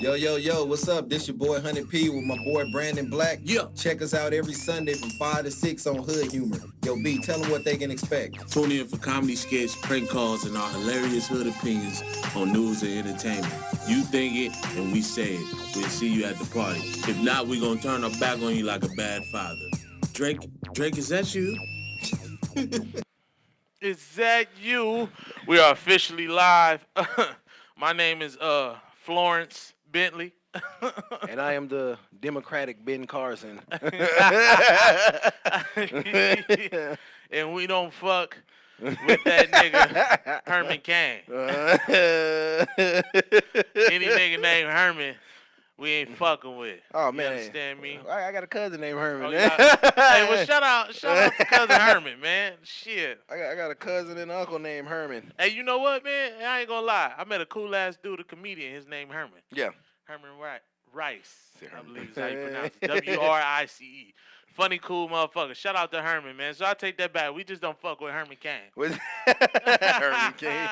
Yo, yo, yo, what's up? This your boy Honey P with my boy Brandon Black. Yeah. Check us out every Sunday from 5 to 6 on Hood Humor. Yo, B, tell them what they can expect. Tune in for comedy skits, prank calls, and our hilarious hood opinions on news and entertainment. You think it, and we say it. We'll see you at the party. If not, we're going to turn our back on you like a bad father. Drake, is that you? Is that you? We are officially live. My name is Florence Bentley. And I am the Democratic Ben Carson. And we don't fuck with that nigga Herman Cain. Any nigga named Herman, we ain't fucking with. Oh You man, understand me? I got a cousin named Herman. Oh, hey, well, shout out to cousin Herman, man. Shit. I got a cousin and uncle named Herman. Hey, you know what, man? I ain't gonna lie. I met a cool ass dude, a comedian. His name Herman. Yeah. Herman Rice. I believe is how you pronounce it. W-R-I-C-E. Funny, cool motherfucker. Shout out to Herman, man. So I take that back. We just don't fuck with Herman Cain. Herman Cain.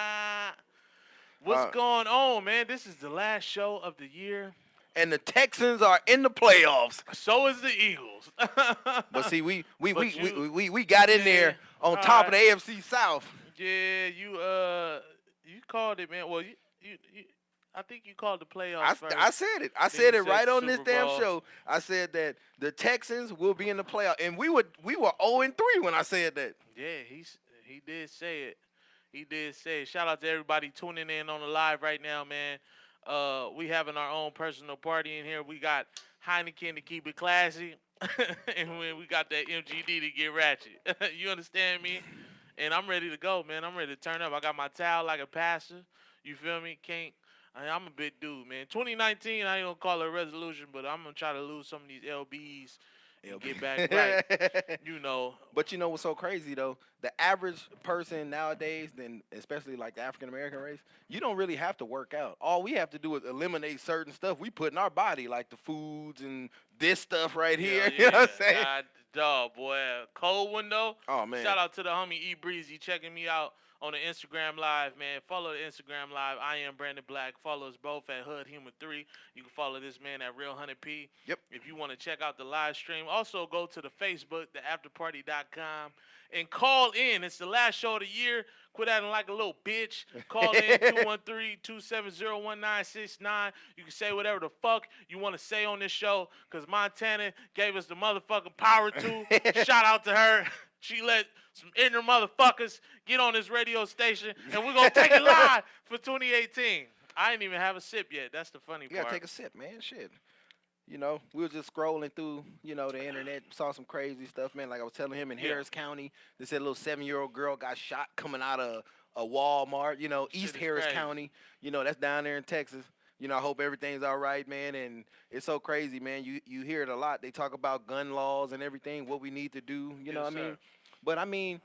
What's going on, man? This is the last show of the year. And the Texans are in the playoffs. So is the Eagles. But see, we got in there on top of the AFC South. Yeah, you called it, man. Well, you I think you called the playoffs first. I said it. I Then said you it right on this Super damn Bowl. show. I said that the Texans will be in the playoff, and we were 0-3 when I said that. Yeah, he did say it. He did say it. Shout out to everybody tuning in on the live right now, man. We having our own personal party in here. We got Heineken to keep it classy, and we got that MGD to get ratchet. You understand me? And I'm ready to go, man. I'm ready to turn up. I got my towel like a pastor. You feel me? I'm a big dude, man. 2019, I ain't gonna call it a resolution, but I'm gonna try to lose some of these LBs and get back right. You know. But you know what's so crazy though? The average person nowadays, then especially like the African American race, you don't really have to work out. All we have to do is eliminate certain stuff we put in our body, like the foods and this stuff right here. You know what I'm saying? God, dog, boy. Cold one though. Oh man. Shout out to the homie E Breezy checking me out on the Instagram Live, man. Follow the Instagram Live. I am Brandon Black. Follow us both at Hood Humor 3. You can follow this man at Real Honey P. Yep. If you want to check out the live stream, also go to the Facebook, theafterparty.com, and call in. It's the last show of the year. Quit acting like a little bitch. Call in 213-270-1969. You can say whatever the fuck you want to say on this show, because Montana gave us the motherfucking power to. Shout out to her. She let some ignorant motherfuckers get on this radio station, and we're going to take it live for 2018. I didn't even have a sip yet. That's the funny You part. gotta take a sip, man. Shit. You know, we were just scrolling through, the internet, saw some crazy stuff, man. Like I was telling him in Harris County, they said a little 7-year-old girl got shot coming out of a Walmart, East is Harris crazy. County, that's down there in Texas. I hope everything's all right, man. And it's so crazy, man. You hear it a lot. They talk about gun laws and everything, what we need to do, you know what I mean? Sir. But I mean,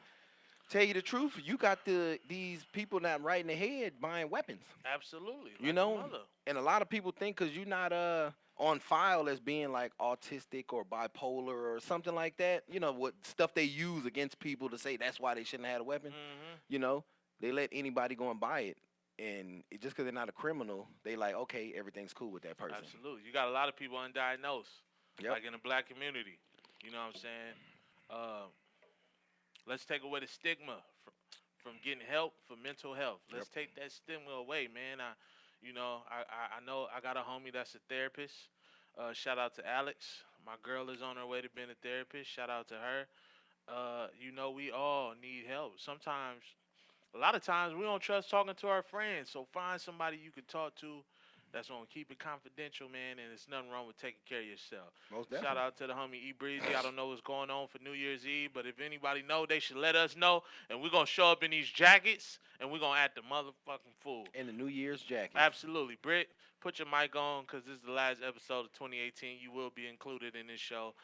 tell you the truth, you got these people not right in the head buying weapons. Absolutely. You like know, a mother. and a lot of people think because you're not on file as being like autistic or bipolar or something like that, what stuff they use against people to say that's why they shouldn't have had a weapon. Mm-hmm. They let anybody go and buy it, and just because they're not a criminal, they like, okay, everything's cool with that person. Absolutely. You got a lot of people undiagnosed, Yep. like in the black community. You know what I'm saying? Let's take away the stigma from getting help for mental health. Let's take that stigma away, man. I know I got a homie that's a therapist. Shout out to Alex. My girl is on her way to being a therapist. Shout out to her. We all need help. A lot of times we don't trust talking to our friends. So find somebody you can talk to that's going to keep it confidential, man, and there's nothing wrong with taking care of yourself. Most definitely. Shout out to the homie E Breezy. I don't know what's going on for New Year's Eve, but if anybody know, they should let us know, and we're going to show up in these jackets, and we're going to act the motherfucking fool. In the New Year's jacket. Absolutely. Britt, put your mic on, because this is the last episode of 2018. You will be included in this show.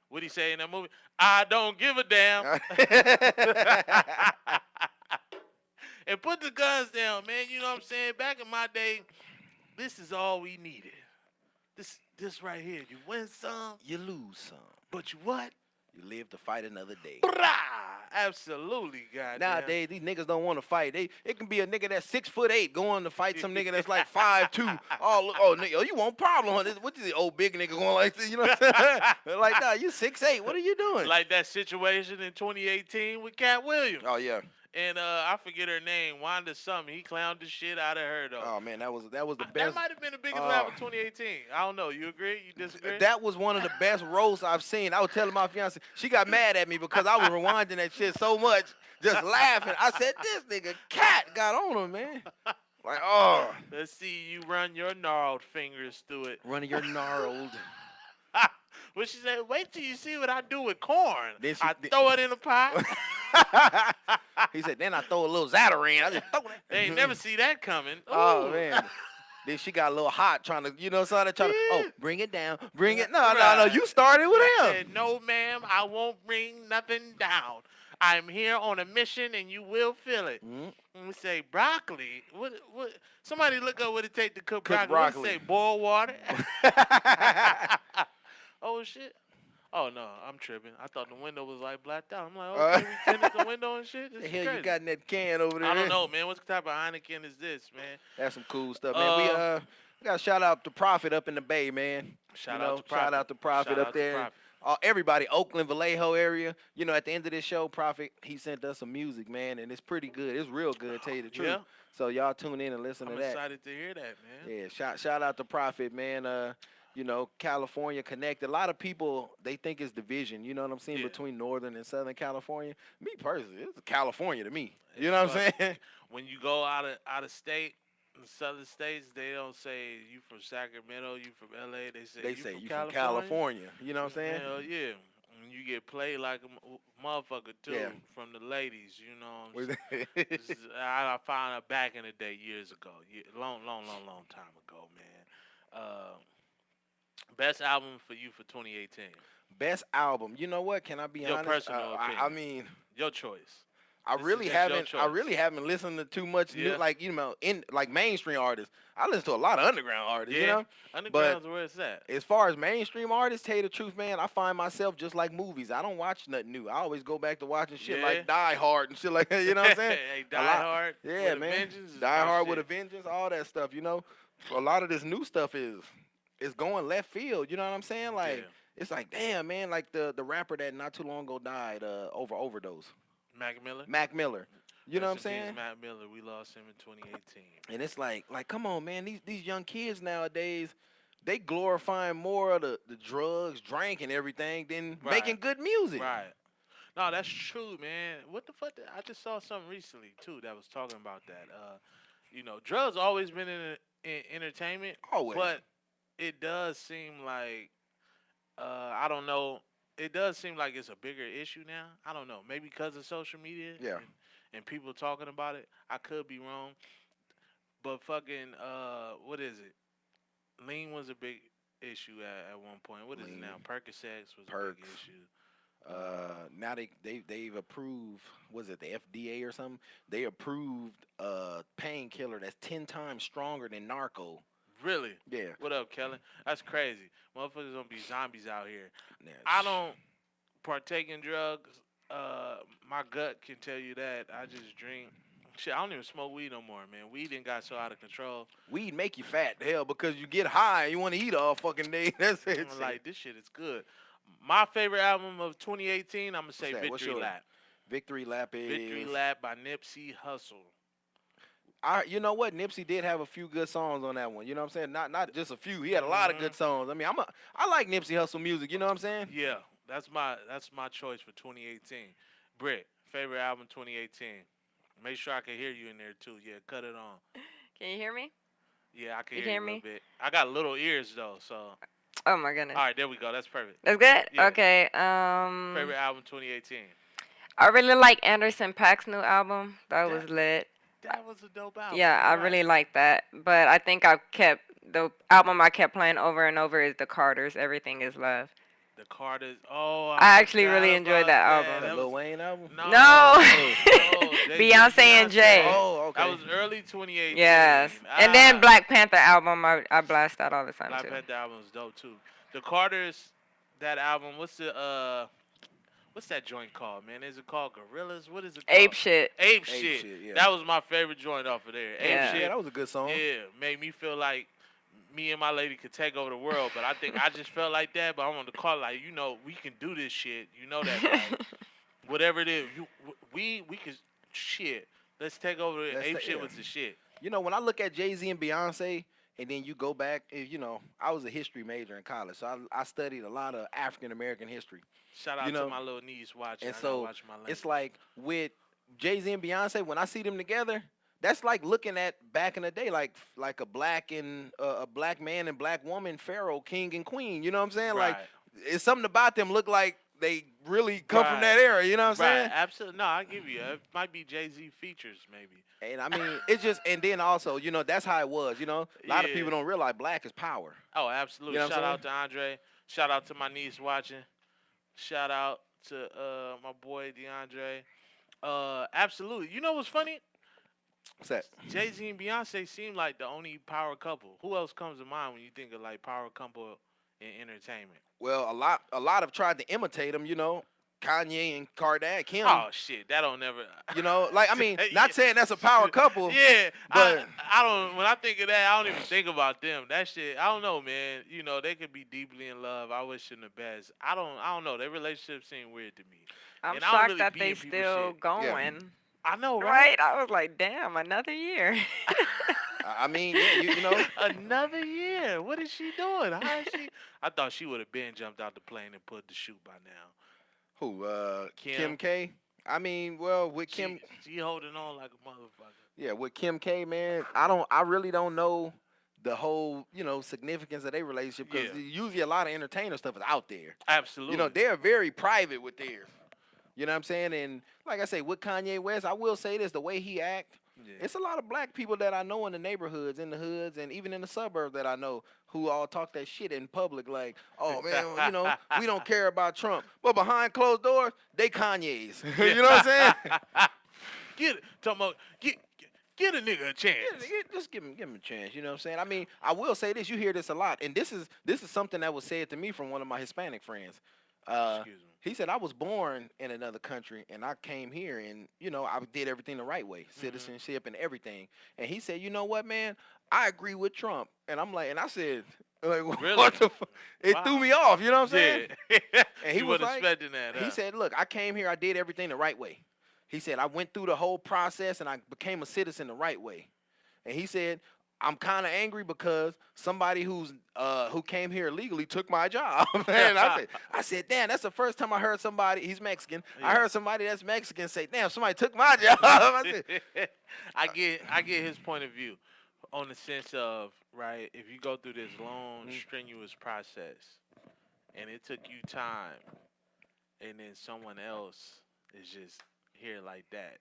What'd he say in that movie? I don't give a damn. And put the guns down, man. You know what I'm saying? Back in my day, this is all we needed. This right here. You win some, You lose some. but you what? You live to fight another day. Brah! Absolutely, goddamn. Nowadays, these niggas don't want to fight. It can be a nigga that's 6'8" going to fight some nigga that's like 5'2". Oh, nigga, you want problem? Huh? What is the old big nigga going like this? You know what I'm saying? Like, nah, you 6'8". What are you doing? Like that situation in 2018 with Cat Williams. Oh yeah. And I forget her name, Wanda something. He clowned the shit out of her though. Oh man, that was the That best. might have been the biggest laugh of 2018. I don't know. You agree? You disagree? That was one of the best roasts I've seen. I was telling my fiance, she got mad at me because I was rewinding that shit so much, just laughing. I said, this nigga Cat got on him, man. Like, oh. Let's see you run your gnarled fingers through it. Running your gnarled. Well, she said, wait till you see what I do with corn. Then I throw it in a pot. He said, then I throw a little Zatarain. I just throw that. They ain't never see that coming. Oh, Ooh. man. Then she got a little hot trying to, you know, trying to, oh, bring it down, bring it. No, Right. you started with I him. said, no, ma'am, I won't bring nothing down. I'm here on a mission, and you will feel it. Mhm. And we say broccoli. What? Somebody look up what it take to cook Cook broccoli. What it broccoli. say boil water. Oh shit. Oh no, I'm tripping. I thought the window was like blacked out. I'm like, okay, we tinted the window and shit. This The is hell crazy. you got in that can over there? I don't know, man. What type of Heineken is this, man? That's some cool stuff, man. We got to shout out to Prophet up in the Bay, man. Shout You out know, to Prophet. Shout out to Prophet Shout up out to there. Prophet. Everybody, Oakland, Vallejo area. You know, at the end of this show, Prophet, he sent us some music, man, and it's pretty good. It's real good, to tell you the truth. Yeah. So y'all tune in and listen I'm to that. excited to hear that, man. Yeah, shout out to Prophet, man. You know, California connected. A lot of people, they think it's division, you know what I'm saying, Yeah. between Northern and Southern California. Me personally, it's California to me. You know what I'm It's saying? When you go out of state, in southern states, they don't say you from Sacramento, you from LA. They say They you say from you California. from California. You know what I'm saying? Hell yeah. And you get played like a motherfucker too Yeah. from the ladies. You know what I'm Was- saying? This is- I found out back in the day, years ago, long time ago, man. Best album for you for 2018. Best album. You know what? Can I be Your honest? personal I opinion. mean, Your choice. I This is really just your haven't. I choice. really haven't listened to too much new, Yeah. like you know, in like mainstream artists. I listen to a lot of underground artists. You Yeah. know, Underground's where it's at. as far as mainstream artists, tell you the truth, man, I find myself just like movies. I don't watch nothing new. I always go back to watching shit Yeah. like Die Hard and shit like that. You know what I'm saying? Hey, A Die lot- Hard. Yeah, with a man. Vengeance is Die my Hard with a shit. Vengeance, all that stuff. You know, a lot of this new stuff is going left field. You know what I'm saying? Like Yeah. it's like, damn, man, like the rapper that not too long ago died over overdose, Mac Miller. Mac Miller. You know what I'm Rest in peace, saying? Mac Miller. We lost him in 2018. And it's like, come on, man. These young kids nowadays, they glorifying more of the drugs, drink, and everything than Right. making good music. Right. No, that's true, man. What the fuck? I just saw something recently too that was talking about that. You know, drugs always been in entertainment, Always. but it does seem like I don't know. It does seem like it's a bigger issue now. I don't know. Maybe because of social media. Yeah. And people talking about it. I could be wrong. But fucking what is it? Lean was a big issue at one point. What is it Lean. now? Percocets was a Perks. big issue. Now they've approved, was it the FDA or something? They approved a painkiller that's 10 times stronger than narco. Really? Yeah. What up, Kellen? That's crazy. Motherfuckers gonna be zombies out here. Yeah, I don't partake in drugs. My gut can tell you that. I just drink. Shit, I don't even smoke weed no more, man. Weed done got so out of control. Weed make you fat, hell, because you get high and you want to eat all fucking day. That's it. I'm like, this shit is good. My favorite album of 2018, I'm gonna say What's that? What's Victory yours? Lap. Victory Lap is. Victory Lap by Nipsey Hussle. You know what? Nipsey did have a few good songs on that one. You know what I'm saying? Not just a few. He had a lot of good songs. I mean, I like Nipsey Hussle music. You know what I'm saying? Yeah, that's my choice for 2018. Britt, favorite album 2018. Make sure I can hear you in there too. Yeah, cut it on. Can you hear me? Yeah, I can You hear you hear a me? little bit. I got little ears though, so. Oh my goodness. All right, there we go. That's perfect. That's good? Yeah. Okay. Favorite album 2018. I really like Anderson .Paak's new album. That was lit. That was a dope album. Yeah, I You're really right. like that. But I think the album I kept playing over and over is The Carters. Everything is Love. The Carters. Oh, I actually forgot really enjoyed about that album. That That Lil was, Wayne album? no, No. Jay-Z, Beyonce and Jay. Oh, okay. That was early 2018. Yes. And then Ah, Black Panther album, I blast that all the time Black too. Panther album was dope too. The Carters, that album. What's the what's that joint called, man? Is it called Gorillas? What is it called? Ape shit. Ape Ape shit. Shit, yeah. That was my favorite joint off of there. Ape Yeah. shit. Yeah, that was a good song. Yeah, made me feel like me and my lady could take over the world. But I think I just felt like that. But I wanted to call it like, we can do this shit. You know that, like, whatever it is, we could shit. Let's take over. Ape shit was the shit. You know, when I look at Jay-Z and Beyonce, and then you go back, I was a history major in college, so I studied a lot of African American history. Shout out to my little niece watching. And I so watch my lady. it's like with Jay-Z and Beyonce, when I see them together, that's like looking at back in the day, like a black man and black woman, pharaoh, king and queen. You know what I'm saying? Like, Right. it's something about them look like they really come from Right. that era. You know what I'm Right, saying? absolutely. No, I give you. It might be Jay-Z features, maybe. And I mean, it's just, and then also, that's how it was. A lot of Yeah. people don't realize black is power. Oh, absolutely. You know what I'm Shout out to Andre. Shout out to my niece watching. Shout out to my boy DeAndre. Absolutely. You know what's funny? What's that? Jay-Z and Beyonce seem like the only power couple. Who else comes to mind when you think of like power couple in entertainment? Well, a lot have tried to imitate them. Kanye and Kardashian, Kim. Oh shit, that don't never. I mean, Yeah. not saying that's a power couple. Yeah, but- I don't. When I think of that, I don't even think about them. That shit, I don't know, man. They could be deeply in love. I wish them the best. I don't know. Their relationship seemed weird to me. I'm And I don't shocked really that be they in people's still shit. going. I know, Right? I was like, damn, another year. I mean, yeah, you know. Another year. What is she doing? How is she? I thought she would have been jumped out the plane and put the chute by now. Who? Kim. Kim K. I mean, well, with Kim, She holding on like a motherfucker. yeah, with Kim K, man, I really don't know the whole, significance of their relationship because Yeah. usually a lot of entertainer stuff is out there. Absolutely. They're very private with theirs. You know what I'm saying? And like I say, with Kanye West, I will say this: the way he act, Yeah. it's a lot of black people that I know in the neighborhoods, in the hoods, and even in the suburbs that I know who all talk that shit in public, like, oh man, we don't care about Trump, but behind closed doors, they Kanye's. You know what I'm saying? Get it. Talking about get a nigga a chance. Just give him a chance. You know what I'm saying? I mean, I will say this: you hear this a lot, and this is something that was said to me from one of my Hispanic friends. Excuse me. He said, I was born in another country and I came here and, I did everything the right way, citizenship and everything. And he said, you know what, man? I agree with Trump. And I'm like, and I said, like, Really? what the fuck? It threw me off, you know what I'm saying? Yeah. And he You was wasn't like, expecting that. he huh? said, look, I came here, I did everything the right way. He said, I went through the whole process and I became a citizen the right way. And he said, I'm kind of angry because somebody who came here illegally took my job. And I said, damn, that's the first time I heard somebody, he's Mexican. I Yeah. heard somebody that's Mexican say, damn, somebody took my job. I said, I get his point of view on the sense of, right, if you go through this long, strenuous process and it took you time and then someone else is just here like that,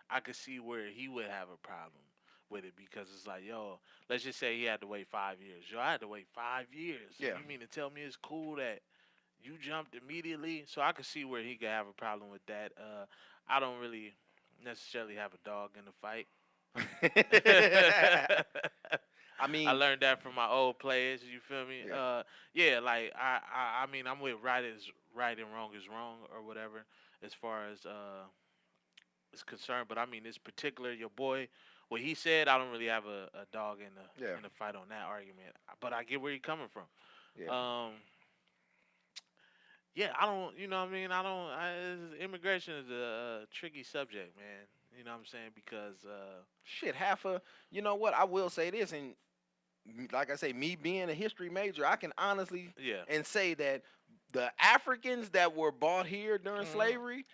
I could see where he would have a problem with it because it's like, yo, let's just say he had to wait 5 years. Yo, I had to wait 5 years. Yeah. You mean to tell me it's cool that you jumped immediately? So I could see where he could have a problem with that. I don't really necessarily have a dog in the fight. I mean, I learned that from my old players. You feel me? Yeah. Like I mean, I'm with right and wrong is wrong or whatever as far as is concerned. But I mean, this particular your boy, what he said, I don't really have a dog in the fight on that argument. But I get where you're coming from. yeah. Yeah, I don't. You know what I mean? Immigration is a tricky subject, man. You know what I'm saying? Because Shit, you know what? I will say this, and like I say, me being a history major, I can honestly yeah, and say that the Africans that were bought here during Mhm. slavery,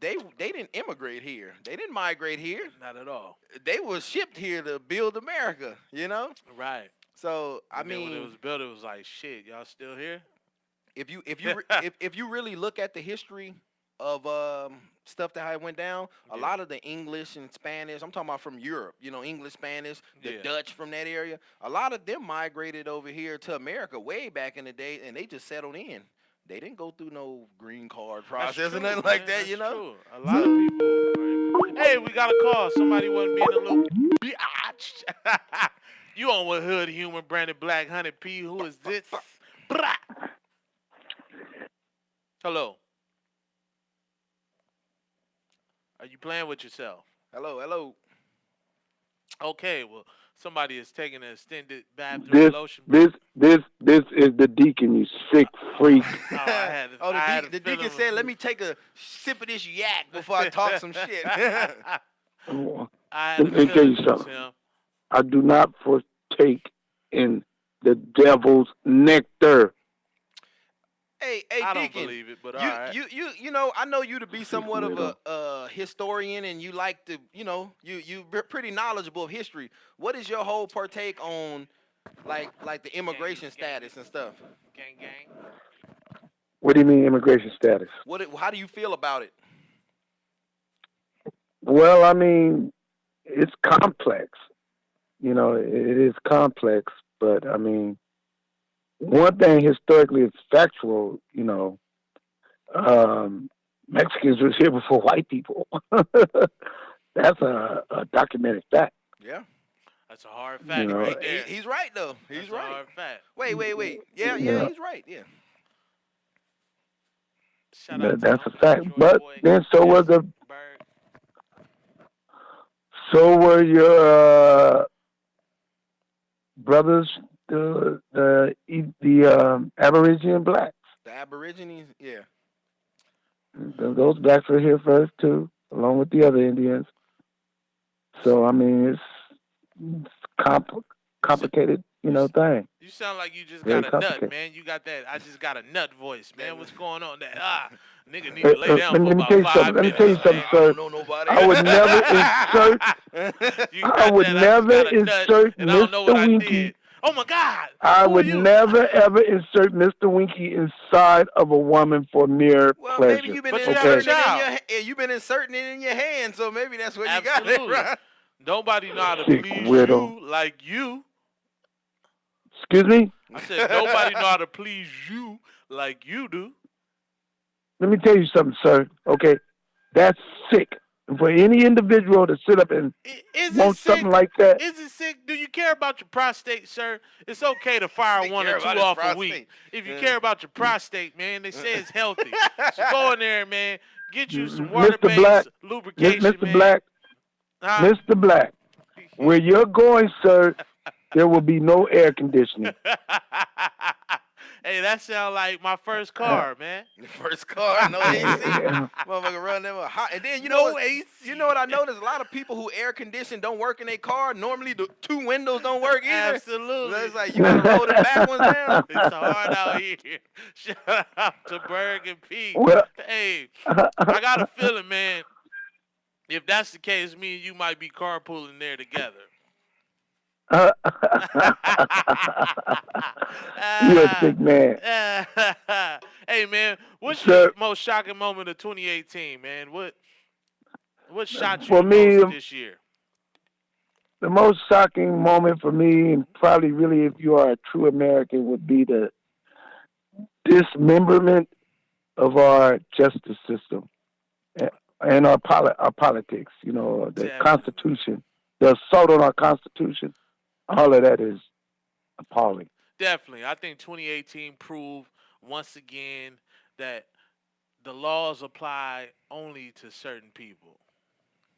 they didn't immigrate here. They didn't migrate here. not at all. They were shipped here to build America, Right. So I And then when it mean, was built, it was like, shit, y'all still here? if you if you really look at the history of stuff that how it went down, a Yeah. lot of the English and Spanish, I'm talking about from Europe, English, Spanish, the Yeah. Dutch from that area, a lot of them migrated over here to America way back in the day, and they just settled in. They didn't go through no green card process That's or true, nothing like man. that, That's true. A lot of people. Hey, we got a call. Somebody wasn't being a little biatch. You on with Hood Humor, Brandon Black, 100P. Who is this? Brah. Hello. Are you playing with yourself? Hello. Okay, well, somebody is taking an extended bathroom This lotion break. this is the deacon, you sick freak. Oh, I had, Oh, I had a the deacon feeling- said, "Let me take a sip of this yak before I talk some shit." I had Let a me tell feeling you it was something. him. I do not partake in the devil's nectar. Hey, I don't deacon. believe it, but You, all right. you know, I know you to be somewhat of weirdo. a historian, and you like to, you're pretty knowledgeable of history. What is your whole partake on, like the immigration status and stuff? Gang, gang. What do you mean immigration status? How do you feel about it? Well, I mean, it's complex. It is complex, but I mean, one thing historically is factual. Mexicans was here before white people. That's a documented fact. Yeah, That's a hard fact know, right there. he's right though. He's That's a right. hard fact. Wait. Yeah, Yeah. he's right. Yeah. Shout out to That's a Uncle fact. Detroit But boy, then so was the Bird. so were your brothers, the Aborigine blacks. The Aborigines. Yeah. Those blacks were here first too, along with the other Indians. So I mean, it's complicated, thing. You sound like you just Very got a nut, complicated. man. You got that. I just got a nut voice, man. What's going on? That nigga need Let to lay down for me about tell you 5 something. Let me minutes. tell you something, man. I sir. don't know nobody. I would never insert. You I got would that, never just got a nut, insert and I don't know what Mr. I Winky. did. Oh my God! I Who would are you? never ever insert Mr. Winky inside of a woman for mere Well, pleasure. maybe you've been But you okay? have a you've been inserting it in your hand, so maybe that's what you got it Absolutely. from. Nobody know how to Sick please widow. you like you. Excuse me. I said nobody know how to please you like you do. Let me tell you something, sir. Okay, that's sick. And for any individual to sit up and Is it want sick? something like that, Is it sick? Do you care about your prostate, sir? It's okay to fire They one care or two about his off a prostate. week. If you Yeah. care about your prostate, man, they say it's healthy. So go in there, man. Get you some Mr. water-based Black, lubrication, Mr. man. Black, Huh? Mr. Black, where you're going, sir, there will be no air conditioning. Hey, that sound like my first car, man. The first car, no AC. Yeah. Motherfucker run them hot. And then No AC. You know what I noticed? A lot of people who air condition don't work in their car. Normally the two windows don't work either. Absolutely. So it's like you gotta roll the back ones down. It's hard out here. Shout out to Berg and Pete. Well, Hey, I got a feeling, man. If that's the case, me and you might be carpooling there together. you're a sick man. Hey, man, what's Sir. your most shocking moment of 2018, man? What shot you For the me, most this year? The most shocking moment for me, and probably really if you are a true American, would be the dismemberment of our justice system and our politics. The Definitely. Constitution, the assault on our Constitution. All of that is appalling. Definitely. I think 2018 proved once again that the laws apply only to certain people.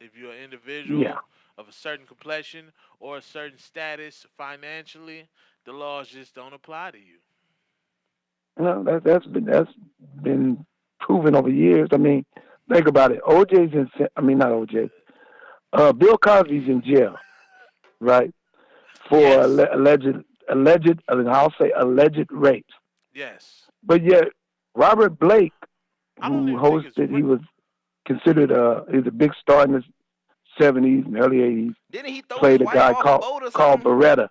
If you're an individual Yeah. of a certain complexion or a certain status financially, the laws just don't apply to you. That's been proven over years. I mean, think about it. Not OJ. Bill Cosby's in jail, right? For Yes. alleged rapes. Yes. But yet, Robert Blake, I don't who even think it's hosted, he rape. was considered he's a big star in the 70s and early 80s. Didn't he throw Played his a wife guy off a called boat or called something? Beretta.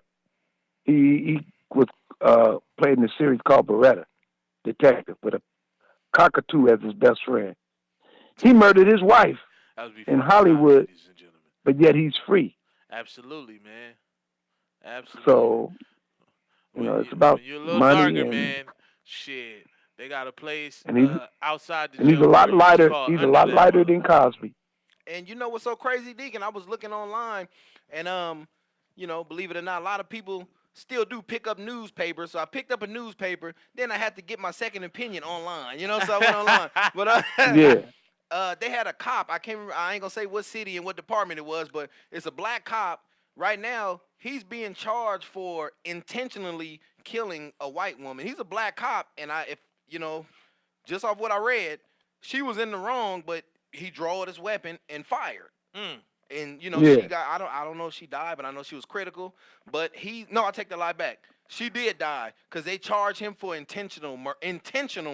He was played in a series called Beretta, detective, with a cockatoo as his best friend. He murdered his wife, That was before in the time, Hollywood. ladies and gentlemen. but yet he's free. Absolutely, man. Absolutely. So it's about when you're a little money darker, and- man. Shit, they got a place And he's- outside the and he's jail a lot for you. It's lighter. called He's a Under lot That lighter than Motherfucker. Cosby. And you know what's so crazy, Deacon? I was looking online, and believe it or not, a lot of people still do pick up newspapers. So I picked up a newspaper. Then I had to get my second opinion online. So I went online. But Yeah. they had a cop. I can't remember. I ain't gonna say what city and what department it was, but it's a black cop. Right now, he's being charged for intentionally killing a white woman. He's a black cop, and if you know, just off what I read, she was in the wrong, but he drawed his weapon and fired. Mm. And you know, Yeah. she got. I don't know if she died, but I know she was critical. But I take the lie back. She did die because they charged him for intentional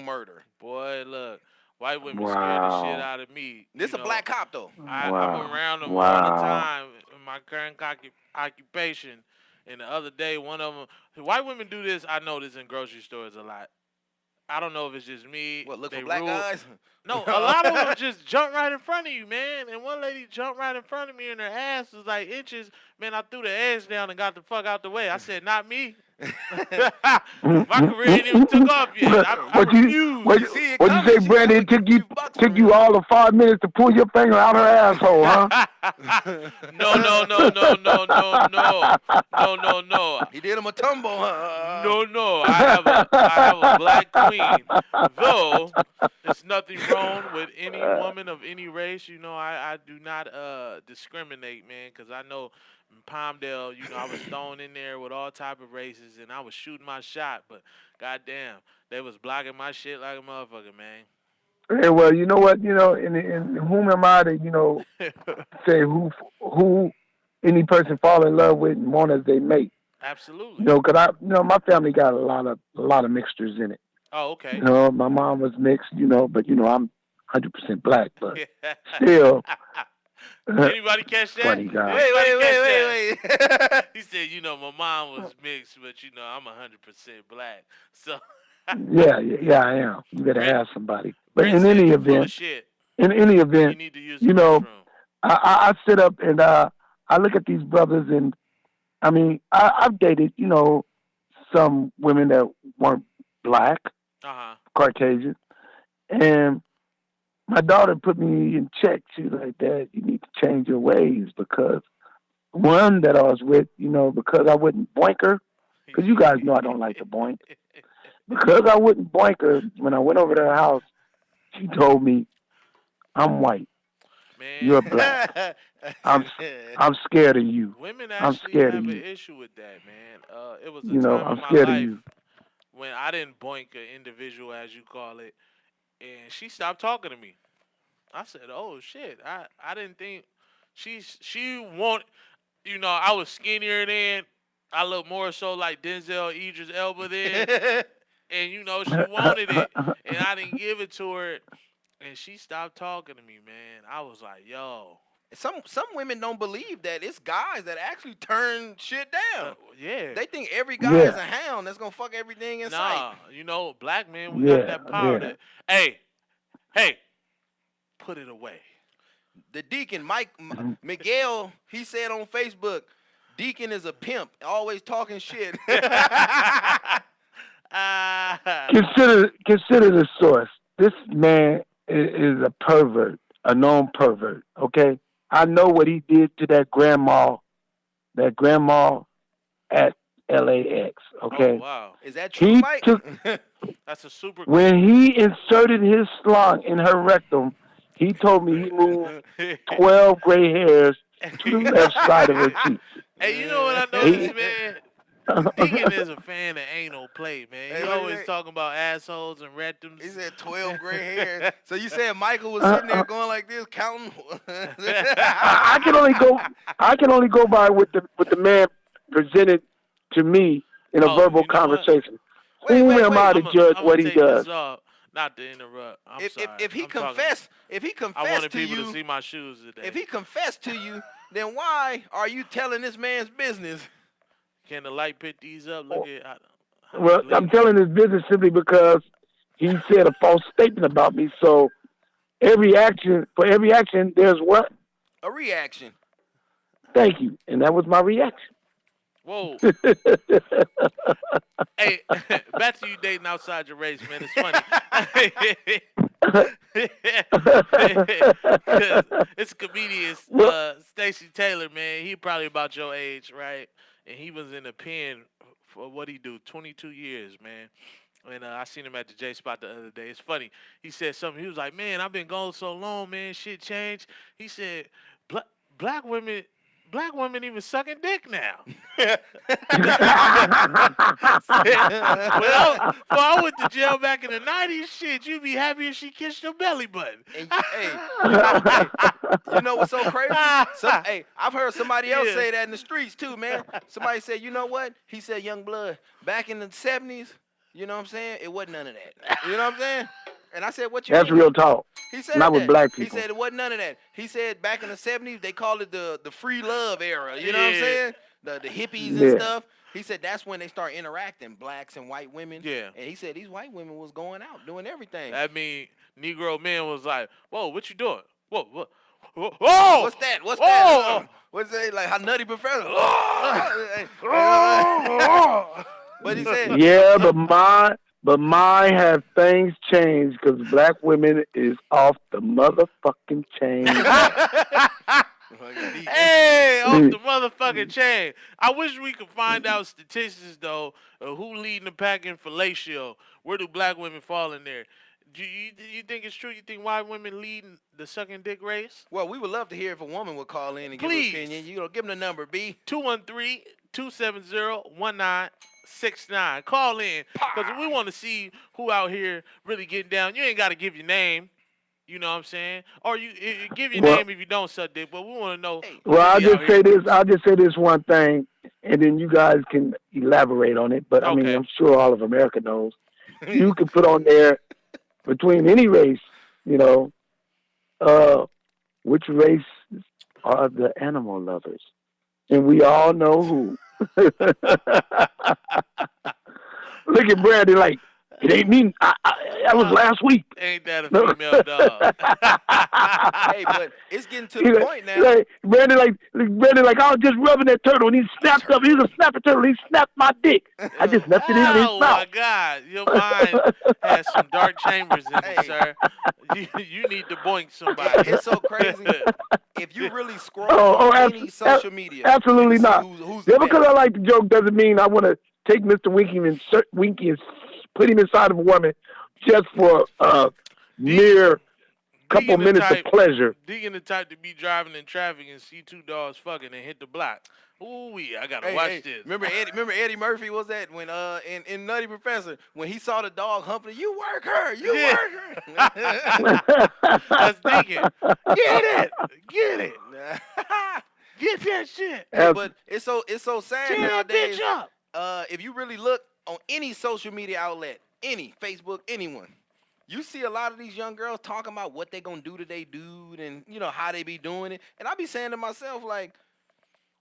murder. Boy, look, white women scared the Wow. shit out of me. This you a know. black cop though. I'm Wow. around them all Wow. the time in my current occupation. And the other day, one of them, white women do this. I notice in grocery stores a lot. I don't know if it's just me. What, look they for black rule- guys? No, a lot of them just jump right in front of you, man. And one lady jumped right in front of me, and her ass was like inches. Man, I threw the edge down and got the fuck out the way. I said, not me. My career ain't even took off yet. I What you- refuse. what- See it What you coming, say, she Brandon? It got took you $50 for took it. you all of 5 minutes to pull your finger out her asshole, huh? No. He did him a tumble. Huh? No. I have a black queen. Though there's nothing wrong with any woman of any race. You know, I do not discriminate, man, because I know in Palmdale, you know, I was thrown in there with all type of races, and I was shooting my shot, but goddamn, they was blocking my shit like a motherfucker, man. Yeah, well, you know what? You know, and whom am I to, you know, say who any person fall in love with and want as they mate? Absolutely. You know, 'cause my family got a lot of mixtures in it. Oh, okay. You know, my mom was mixed, you know, but you know, I'm 100% black, but still. Anybody catch that? Funny guy. Wait. He said, you know, my mom was mixed, but you know, I'm 100% black. So Yeah, I am. You better have somebody. But Brent in said any you full of event, shit. you need to use you the know, restroom. I sit up and I look at these brothers, and I mean, I've dated, you know, some women that weren't black, Uh-huh. Caucasian, and my daughter put me in check. She was like, "Dad, you need to change your ways," because one that I was with, you know, because I wouldn't boink her, because you guys know I don't like to boink. Because I wouldn't boink her, when I went over to her house, she told me, "I'm white. Man, You're black. I'm scared of you. women I'm actually scared have of an you. issue with that, man. It was a You know, time I'm in my scared of life you." when I didn't boink an individual, as you call it, and she stopped talking to me. I said, "Oh shit! I didn't think she want, you know, I was skinnier then. I looked more so like Denzel Idris Elba then, and you know she wanted it, and I didn't give it to her, and she stopped talking to me, man. I was like, yo, Some women don't believe that it's guys that actually turn shit down. yeah." They think every guy is a hound that's gonna fuck everything in sight. Nah, you know, black men, we got Yeah, that power. yeah. That, hey, put it away. The deacon, Miguel, he said on Facebook, Deacon is a pimp, always talking shit. Consider the source. This man is a pervert, a known pervert. Okay, I know what he did to that grandma at LAX. Okay, Oh, wow. Is that true, He Mike? took- That's a super when he inserted his slung in her rectum, he told me he moved 12 gray hairs to the left side of her cheek. Hey, you know what I noticed, man? Deacon is a fan of anal play, man. He Hey, always wait. talking about assholes and rectums. He said 12 gray hairs. So you said Michael was sitting there going like this, counting? I can only go by what the man presented to me in a Oh, verbal you know what? conversation. Wait, Who wait, am wait. I to I'ma- judge I'ma what he take this does? off. Not to interrupt. I'm sorry. If he I'm talking- confessed, I wanted to people you, to see my shoes today. if he confessed to you, then why are you telling this man's business? Can the light pick these up? Look at. Well, I'm telling his business simply because he said a false statement about me. So for every action, there's what? A reaction. Thank you, and that was my reaction. Whoa. Hey, back to you dating outside your race, man. It's funny. It's a comedian, Stacey Taylor, man. He probably about your age, right? And he was in the pen for what he do, 22 years, man. And I seen him at the J Spot the other day. It's funny. He said something. He was like, "Man, I've been gone so long, man. Shit changed." He said, "Black women even sucking dick now." I went to jail back in the 90s. Shit, you'd be happy if she kissed your belly button. And, you know what's so crazy? I've heard somebody else say that in the streets too, man. Somebody said, you know what? He said, Young Blood, back in the 70s, you know what I'm saying? It wasn't none of that. You know what I'm saying? And I said, what you That's mean? real talk. He said Not with that. black He people. said it wasn't none of that. He said back in the 70s, they called it the free love era. You know what I'm saying? The hippies and stuff. He said that's when they start interacting, blacks and white women. Yeah. And he said these white women was going out doing everything. I mean, Negro men was like, "Whoa, what you doing? Whoa, whoa, whoa! What's that? What's that? What's that? Like how Nutty Professor? But he said, yeah, but mine have things changed because black women is off the motherfucking chain. Hey, off the motherfucking chain. I wish we could find out statistics, though, of who leading the pack in fellatio. Where do black women fall in there? Do you think it's true? You think white women leading the sucking dick race? well, we would love to hear if a woman would call in and Please. give her opinion. You know, give them the number, B. 213-270-1969. Call in, because we want to see who out here really getting down. You ain't got to give your name. You know what I'm saying? Or you give your name if you don't suck dick, but we want to know. Well, I'll just say this one thing, and then you guys can elaborate on it. But I mean, I'm sure all of America knows. You can put on there between any race, you know, which race are the animal lovers, and we all know who. Look at Brandy like, it ain't me. That was last week. Ain't that a female dog? Hey, but it's getting to the point now. Like, Brandon, I was just rubbing that turtle, and he snapped up. He's a snapper turtle. He snapped my dick. I just left it in his mouth. Oh, my God. Your mind has some dark chambers in it, sir. You need to boink somebody. It's so crazy. If you really scroll on any social media. Absolutely not. Who's Just because I like the joke doesn't mean I want to take Mr. Winky and put him inside of a woman just for mere couple minutes of pleasure. Deacon the type to be driving in traffic and see two dogs fucking and hit the block. Ooh, I gotta watch this. Remember Eddie Murphy? Was that when in Nutty Professor when he saw the dog humping? You work her. Work her. That's Deacon. Get it. Get that shit. But it's so sad Tear that nowadays. bitch up. If you really look on any social media outlet, any Facebook, anyone, you see a lot of these young girls talking about what they gonna do to they dude and you know how they be doing it. And I be saying to myself, like,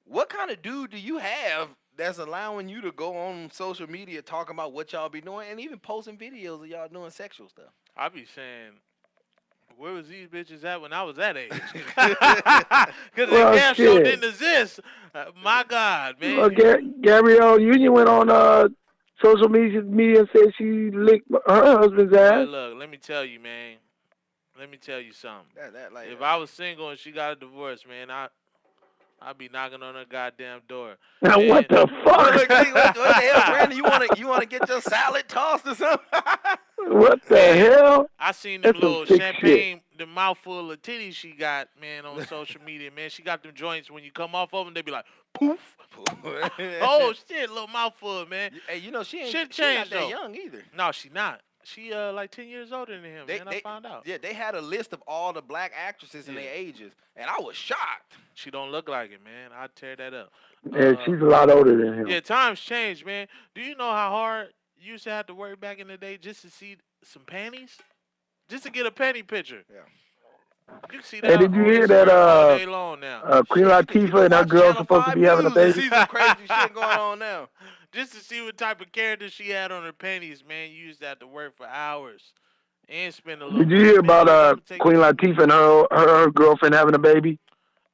what kind of dude do you have that's allowing you to go on social media talking about what y'all be doing and even posting videos of y'all doing sexual stuff? I be saying, where was these bitches at when I was that age? Because the damn show didn't exist. My God, man. Well, Gabrielle Union went on social media and said she licked her husband's ass. Hey, look, let me tell you, man. Let me tell you something. If I was single and she got a divorce, man, I'd be knocking on her goddamn door. Now man, what the fuck? What the hell, Brandon? You wanna get your salad tossed or something? What the hell? I seen them That's some little sick champagne, the mouthful of titties she got, man, on social media, man. She got them joints. When you come off of them, they be like, poof. Oh shit, little mouthful, man. Hey, you know she Shit not changed, that though. young either. No, she not. She like 10 years older than him, man. I found out. Yeah, they had a list of all the black actresses and their ages, and I was shocked. She don't look like it, man. I'd tear that up. Yeah, she's a lot older than him. Yeah, times change, man. Do you know how hard you used to have to work back in the day just to see some panties? Just to get a panty picture. Yeah. You can see that. Hey, did you hear that all day long now. Queen Latifah and her girl supposed to be having a baby? See some crazy shit going on now. Just to see what type of character she had on her panties, man, you used to have to work for hours and spend a little. Did you hear about Queen Latifah and her girlfriend having a baby?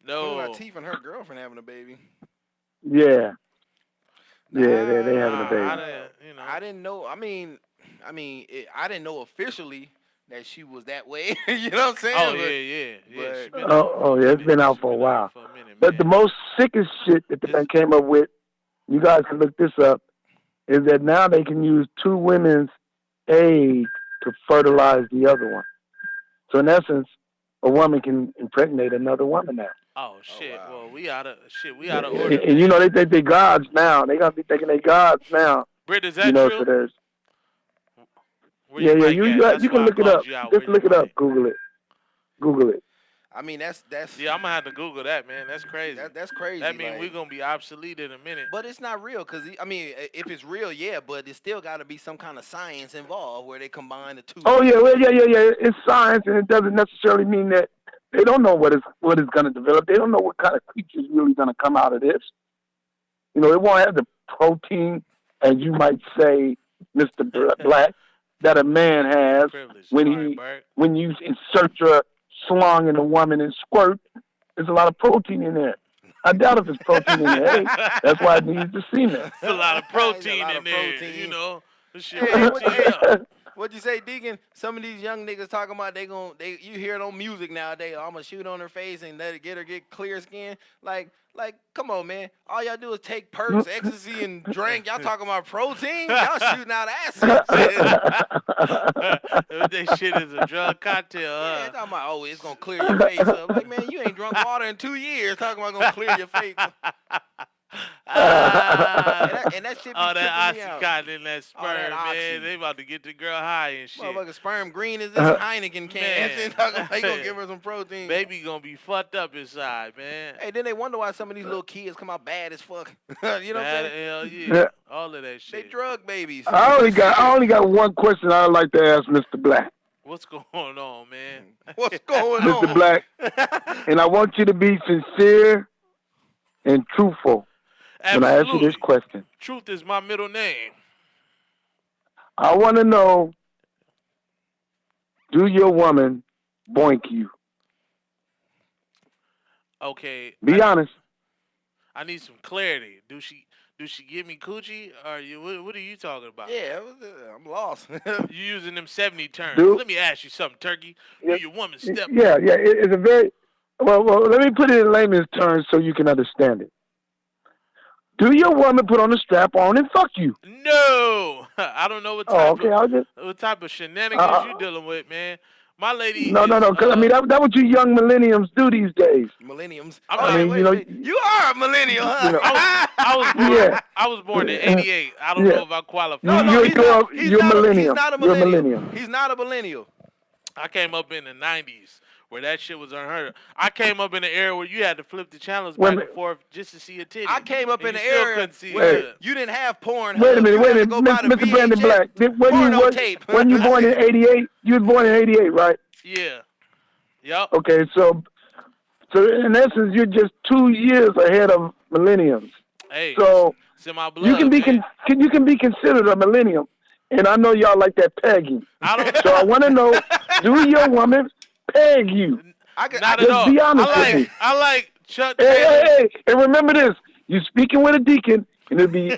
No. Queen Latifah and her girlfriend having a baby. Yeah. Yeah, they having a baby. I didn't know. I mean, I didn't know officially that she was that way. You know what I'm saying? Oh, yeah. Yeah, it's been out for a while. But the most sickest shit that they came up with, you guys can look this up, is that now they can use two women's egg to fertilize the other one. So in essence, a woman can impregnate another woman now. Oh shit. wow. Well, we out of And, order, and you man. know they think they gods now. They gotta be thinking they gods now. Britt, is You that know, true? so there's Where yeah, your yeah. mic You at? you, That's you can why I look it called up. you out. Just Where look your it up. mic? Google it. I mean, that's Yeah, I'm gonna have to Google that, man. That's crazy. that's crazy. That means like, we're gonna be obsolete in a minute. but it's not real, cause I mean, if it's real, yeah, but it's still got to be some kind of science involved where they combine the two. Oh yeah, well, yeah. It's science, and it doesn't necessarily mean that they don't know what is going to develop. They don't know what kind of creature is really going to come out of this. You know, it won't have the protein, as you might say, Mister Black, that a man has Privilege. when Sorry, he Bert. when you insert your slung in a woman and squirt. There's a lot of protein in there. I doubt if there's protein in there. Hey, that's why it needs the semen. There's a lot of There's a protein lot in of there. protein. You know, this shit Hey, protein up. What'd you say, Deacon? Some of these young niggas talking about you hear it on music nowadays. I'm gonna shoot on her face and let it get clear skin. Like, come on, man. All y'all do is take perks, ecstasy, and drink. Y'all talking about protein? Y'all shooting out acid. That shit is a drug cocktail. Yeah, talking about, oh, it's gonna clear your face up. Like, man, you ain't drunk water in 2 years. Talking about gonna clear your face. And that shit be all that tripping me out. oxycontin in that All that sperm, man. oxy. They about to get the girl high and shit. Motherfucking sperm green as this Heineken can. Man. And talking about they gonna give her some protein. Baby gonna be fucked up inside, man. Hey, then they wonder why some of these little kids come out bad as fuck. You know what I'm Bad saying? hell yeah. Yeah. All of that They shit. drug babies. I only got one question I'd like to ask Mr. Black. What's going on, man? What's going Mr. on? Black, and I want you to be sincere and truthful when I ask you Absolutely. this question. Truth is my middle name. I want to know, do your woman boink you? Okay. Be honest. I need some clarity. Do she give me coochie? Or what are you talking about? Yeah, I'm lost. You using them 70 terms. Dude. Let me ask you something, Turkey. Yeah. You your woman step. Yeah. It's a very well. Let me put it in layman's terms so you can understand it. Do your woman put on a strap on and fuck you? No. I don't know what type Oh, okay. what type of shenanigans you dealing with, man. My lady No. is, Because I mean, that what you young millenniums do these days. Millenniums. I'm Oh, not- I mean, wait, you know, wait. You are a millennial, huh? you know, I was born in Yeah. 88. I don't Yeah. know if I qualify. No, he's not. you're He's millennial. not a You're a millennial. millennial. He's not a millennial. I came up in the 90s where that shit was unheard of. I came up in the era where you had to flip the channels Wait a back minute. and forth just to see a titty. I came up And in you the still era couldn't see where it. you didn't have porn. Wait a minute, You had to go buy the Mr. Brandon VHS Black. porno tape. When you born in '88? You was born in '88, right? Yeah. Yup. Okay, so in essence, you're just 2 years ahead of millenniums. Hey, So it's in my blood, you can be man. you can be considered a millennium, and I know y'all like that pegging. I don't. So I want to know, do your woman peg you? Not Just at all. be honest with me. I like Chuck Hey, Taylor. hey, and remember this: you speaking with a deacon, and it'll be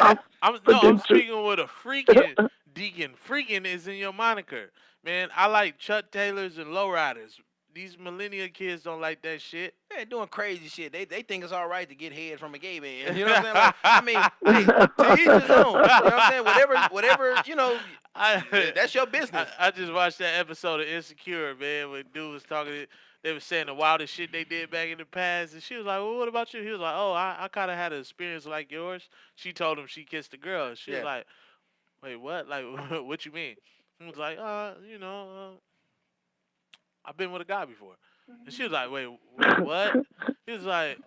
I'm confidential. speaking with a freaking deacon. Freaking is in your moniker, man. I like Chuck Taylors and lowriders. These millennial kids don't like that shit. They're doing crazy shit. They think it's all right to get head from a gay man. You know what I'm saying? Like, I mean, hey, to each his own. You know what I'm saying? Whatever, you know, that's your business. I just watched that episode of Insecure, man, when dude was talking. They were saying the wildest shit they did back in the past, and she was like, "Well, what about you?" He was like, "Oh, I kind of had an experience like yours." She told him she kissed a girl. She was Yeah. like, "Wait, what? Like, what you mean?" He was like, you know, I've been with a guy before." And she was like, wait, what? He was like,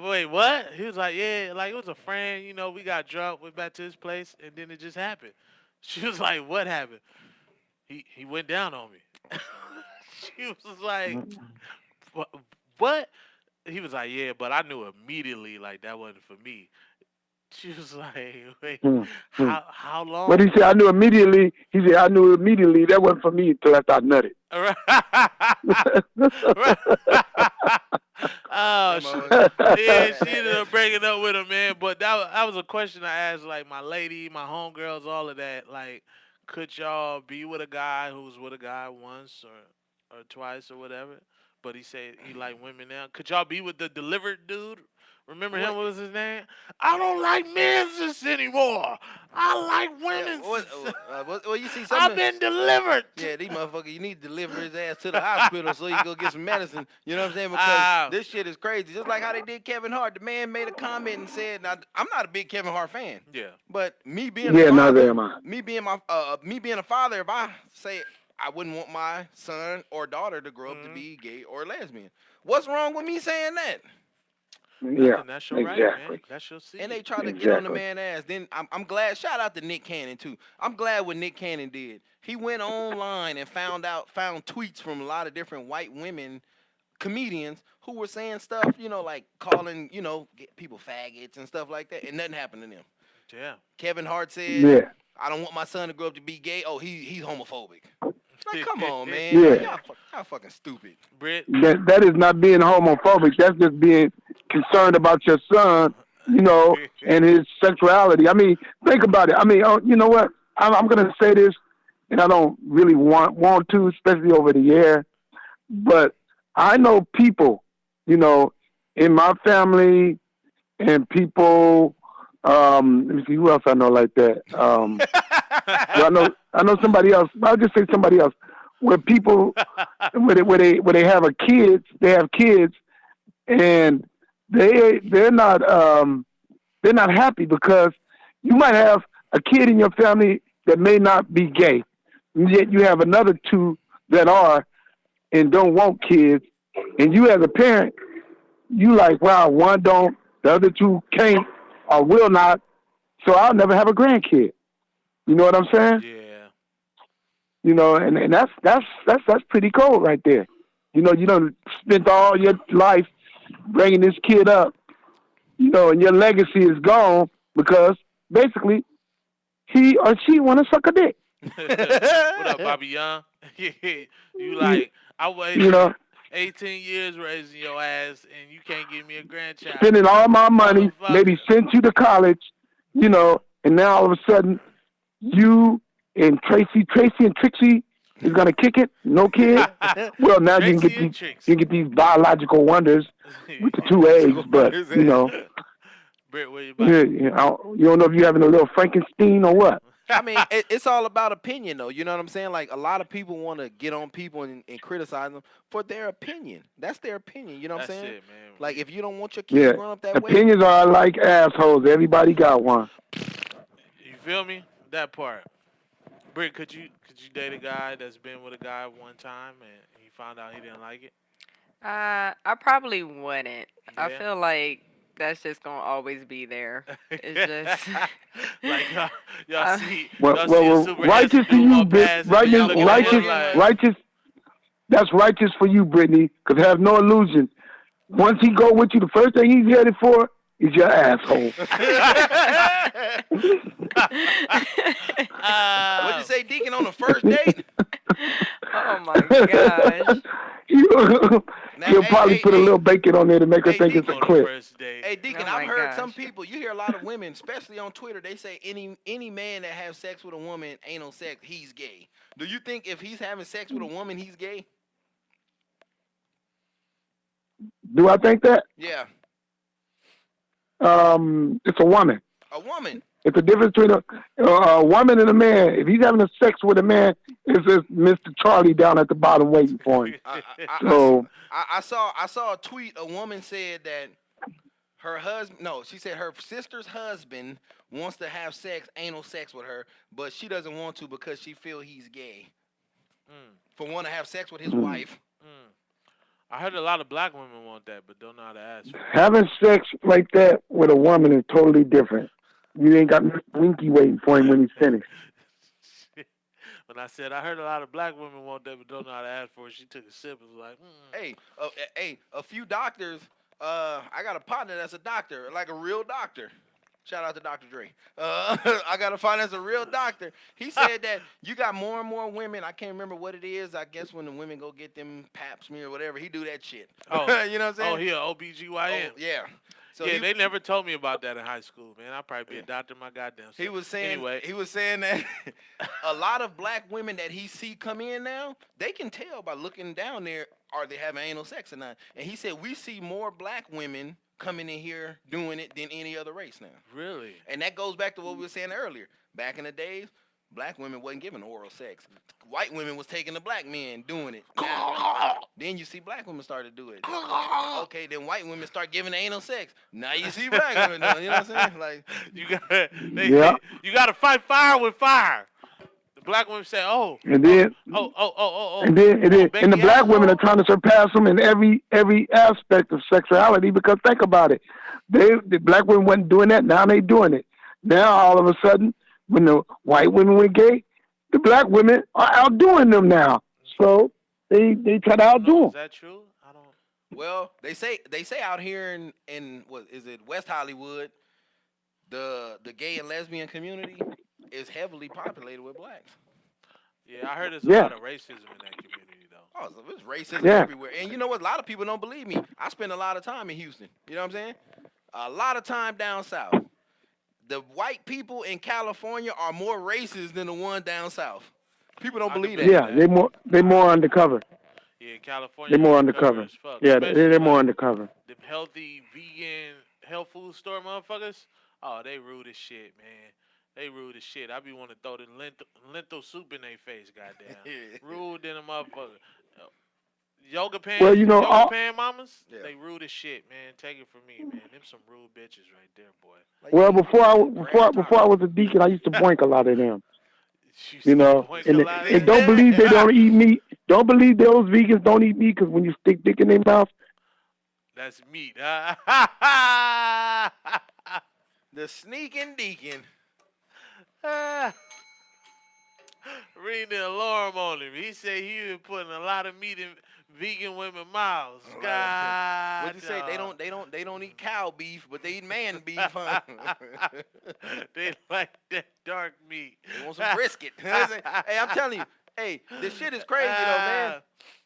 wait, what? He was like, yeah, like it was a friend, you know, we got drunk, went back to his place, and then it just happened. She was like, what happened? He went down on me. She was like, what? He was like, yeah, but I knew immediately, like, that wasn't for me. She was like, wait, how long? What he said, I knew immediately. He said, I knew immediately. That wasn't for me until after I nutted. Oh, yeah, she ended up breaking up with him, man. But that was a question I asked, like, my lady, my homegirls, all of that. Like, could y'all be with a guy who was with a guy once or twice or whatever? But he said he like women now. Could y'all be with the delivered dude? Remember him? What was his name? I don't like men's anymore. I like women. Well, you see I've something. been delivered. Yeah, these motherfuckers, you need to deliver his ass to the hospital so he can go get some medicine. You know what I'm saying? Because Ow. this shit is crazy. Just like how they did Kevin Hart. The man made a comment and said, "Now, I'm not a big Kevin Hart fan, Yeah. but me being Yeah, a neither father, am I. me being a father, if I say I wouldn't want my son or daughter to grow up to be gay or lesbian, what's wrong with me saying that? Yeah, Nothing. That's your right, man. exactly. That's your seat. And they try to get on the Exactly. man ass. Then I'm glad. Shout out to Nick Cannon too. I'm glad what Nick Cannon did. He went online and found tweets from a lot of different white women comedians who were saying stuff, like calling, people faggots and stuff like that, and nothing happened to them. Yeah. Kevin Hart said, Yeah. "I don't want my son to grow up to be gay." Oh, he's homophobic. Like, come on, man. Yeah. Like, y'all fucking stupid. Britt. That is not being homophobic. That's just being concerned about your son, and his sexuality. I mean, think about it. I mean, you know what? I'm going to say this, and I don't really want to, especially over the air. But I know people, in my family, and people. Let me see who else I know like that. Well, I know somebody else. I'll just say somebody else. Where people, where they have they have kids, and they're not happy because you might have a kid in your family that may not be gay, and yet you have another two that are and don't want kids, and you as a parent, you like, wow, one don't, the other two can't or will not, so I'll never have a grandkid. You know what I'm saying? Yeah. And that's pretty cold right there. You don't spent all your life bringing this kid up, and your legacy is gone because basically he or she want to suck a dick. What up, Bobby Young? You like, I waited 18 years raising your ass, and you can't give me a grandchild. Spending all my money, Motherfucker. maybe sent you to college, and now all of a sudden you and Tracy and Trixie is gonna kick it. No kid. Well, now you can get these biological wonders with the two eggs, but Britt, where you you don't know if you're having a little Frankenstein or what. I mean, it's all about opinion, though. You know what I'm saying? Like, a lot of people want to get on people and criticize them for their opinion. That's their opinion. You know what I'm saying? That's it, man. Like, if you don't want your kids growing up that way. Opinions are like assholes. Everybody got one. You feel me? That part. Britt, could you date a guy that's been with a guy one time and he found out he didn't like it? I probably wouldn't. I Yeah. feel like that's just gonna always be there. It's just like y'all see. Well, y'all see a super righteous handsome to dude you, walk past and y'all look at him like, righteous. That's righteous for you, Brittany. Because have no illusions. Once he go with you, the first thing he's headed for is your asshole. What'd you say, Deacon, on the first date? oh my gosh. He'll probably put a little bacon on there to make her think it's a on the clip. first date. Hey, Deacon, Oh I've my heard some gosh. people, you hear a lot of women, especially on Twitter, they say any man that has sex with a woman, anal sex, he's gay. Do you think if he's having sex with a woman, he's gay? Do I think that? Yeah. It's a woman. A woman. It's a difference between a woman and a man. If he's having a sex with a man, it's just Mr. Charlie down at the bottom waiting for him. So I saw a tweet. A woman said that her husband, she said her sister's husband wants to have anal sex with her, but she doesn't want to because she feel he's gay. For want to have sex with his wife. I heard a lot of black women want that, but don't know how to ask for it. having sex like that with a woman is totally different. You ain't got Mr. Winky waiting for him when he's finished. When I said I heard a lot of black women want that, but don't know how to ask for it, she took a sip and was like, Hey, a few doctors. I got a partner that's a doctor, like a real doctor. Shout out to Dr. Dre. I got to find that's a real doctor. He said that you got more and more women. I can't remember what it is. I guess when the women go get them pap smear or whatever, he do that shit. Oh, you know what I'm saying? Oh, he a OBGYN. Oh, yeah. So yeah, they never told me about that in high school, man. I'd probably be a doctor my goddamn self. He was saying anyway. he was saying that a lot of black women that he see come in now, they can tell by looking down there are they having anal sex or not. And he said we see more black women coming in here doing it than any other race now. Really? And that goes back to what we were saying earlier. Back in the days, black women wasn't giving oral sex. White women was taking the black men doing it. Now, then you see black women start to do it. Okay, then white women start giving anal sex. Now you see black women doing it. You know what I'm saying? Like, You gotta fight fire with fire. The black women say, And then, and the black women are trying to surpass them in every aspect of sexuality, because think about it, the black women wasn't doing that. Now they doing it. Now all of a sudden, when the white women went gay, the black women are outdoing them now. So they try to outdo them. Is that true? I don't. well, they say out here in what is it, West Hollywood, the gay and lesbian community is heavily populated with blacks. Yeah, I heard there's a Yeah. lot of racism in that community though. Oh, so there's racism Yeah. everywhere. And you know what? A lot of people don't believe me. I spend a lot of time in Houston. You know what I'm saying? A lot of time down south. The white people in California are more racist than the one down south. People don't I believe can that. Yeah, they more undercover. Yeah, California. They're more undercover. as fuck, Yeah, especially they're more like undercover. Them healthy vegan health food store motherfuckers. Oh, they rude as shit, man. They rude as shit. I be want to throw the lentil soup in their face, goddamn. Rude than a motherfucker. Yoga pants. Well, you know, yoga pant mamas. Yeah. They rude as shit, man. Take it from me, man. Them some rude bitches right there, boy. Like, Well, you before I grandpa. was a deacon, I used to boink a lot of them. She You know, points and, a lot of and don't shit. believe they don't eat meat. Don't believe those vegans don't eat meat, because when you stick dick in their mouth, That's meat. The sneaking deacon. Ring the alarm on him. He said he been putting a lot of meat in vegan women's mouths. God, What'd you say? They don't eat cow beef, but they eat man beef, huh? They like that dark meat. They want some brisket. Hey, I'm telling you, hey, this shit is crazy though, man.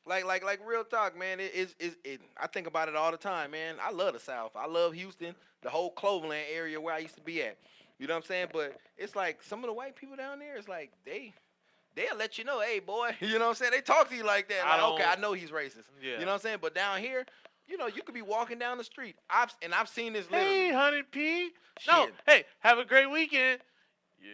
Like real talk, man. I think about it all the time, man. I love the South. I love Houston, the whole Cloverland area where I used to be at. You know what I'm saying? But it's like some of the white people down there, it's like they'll let you know, hey boy, you know what I'm saying? They talk to you like that. Like, okay, I know he's racist. Yeah. You know what I'm saying? But down here, you know, you could be walking down the street. I've seen this literally. Hey, honey P. No, Shit. hey, have a great weekend. You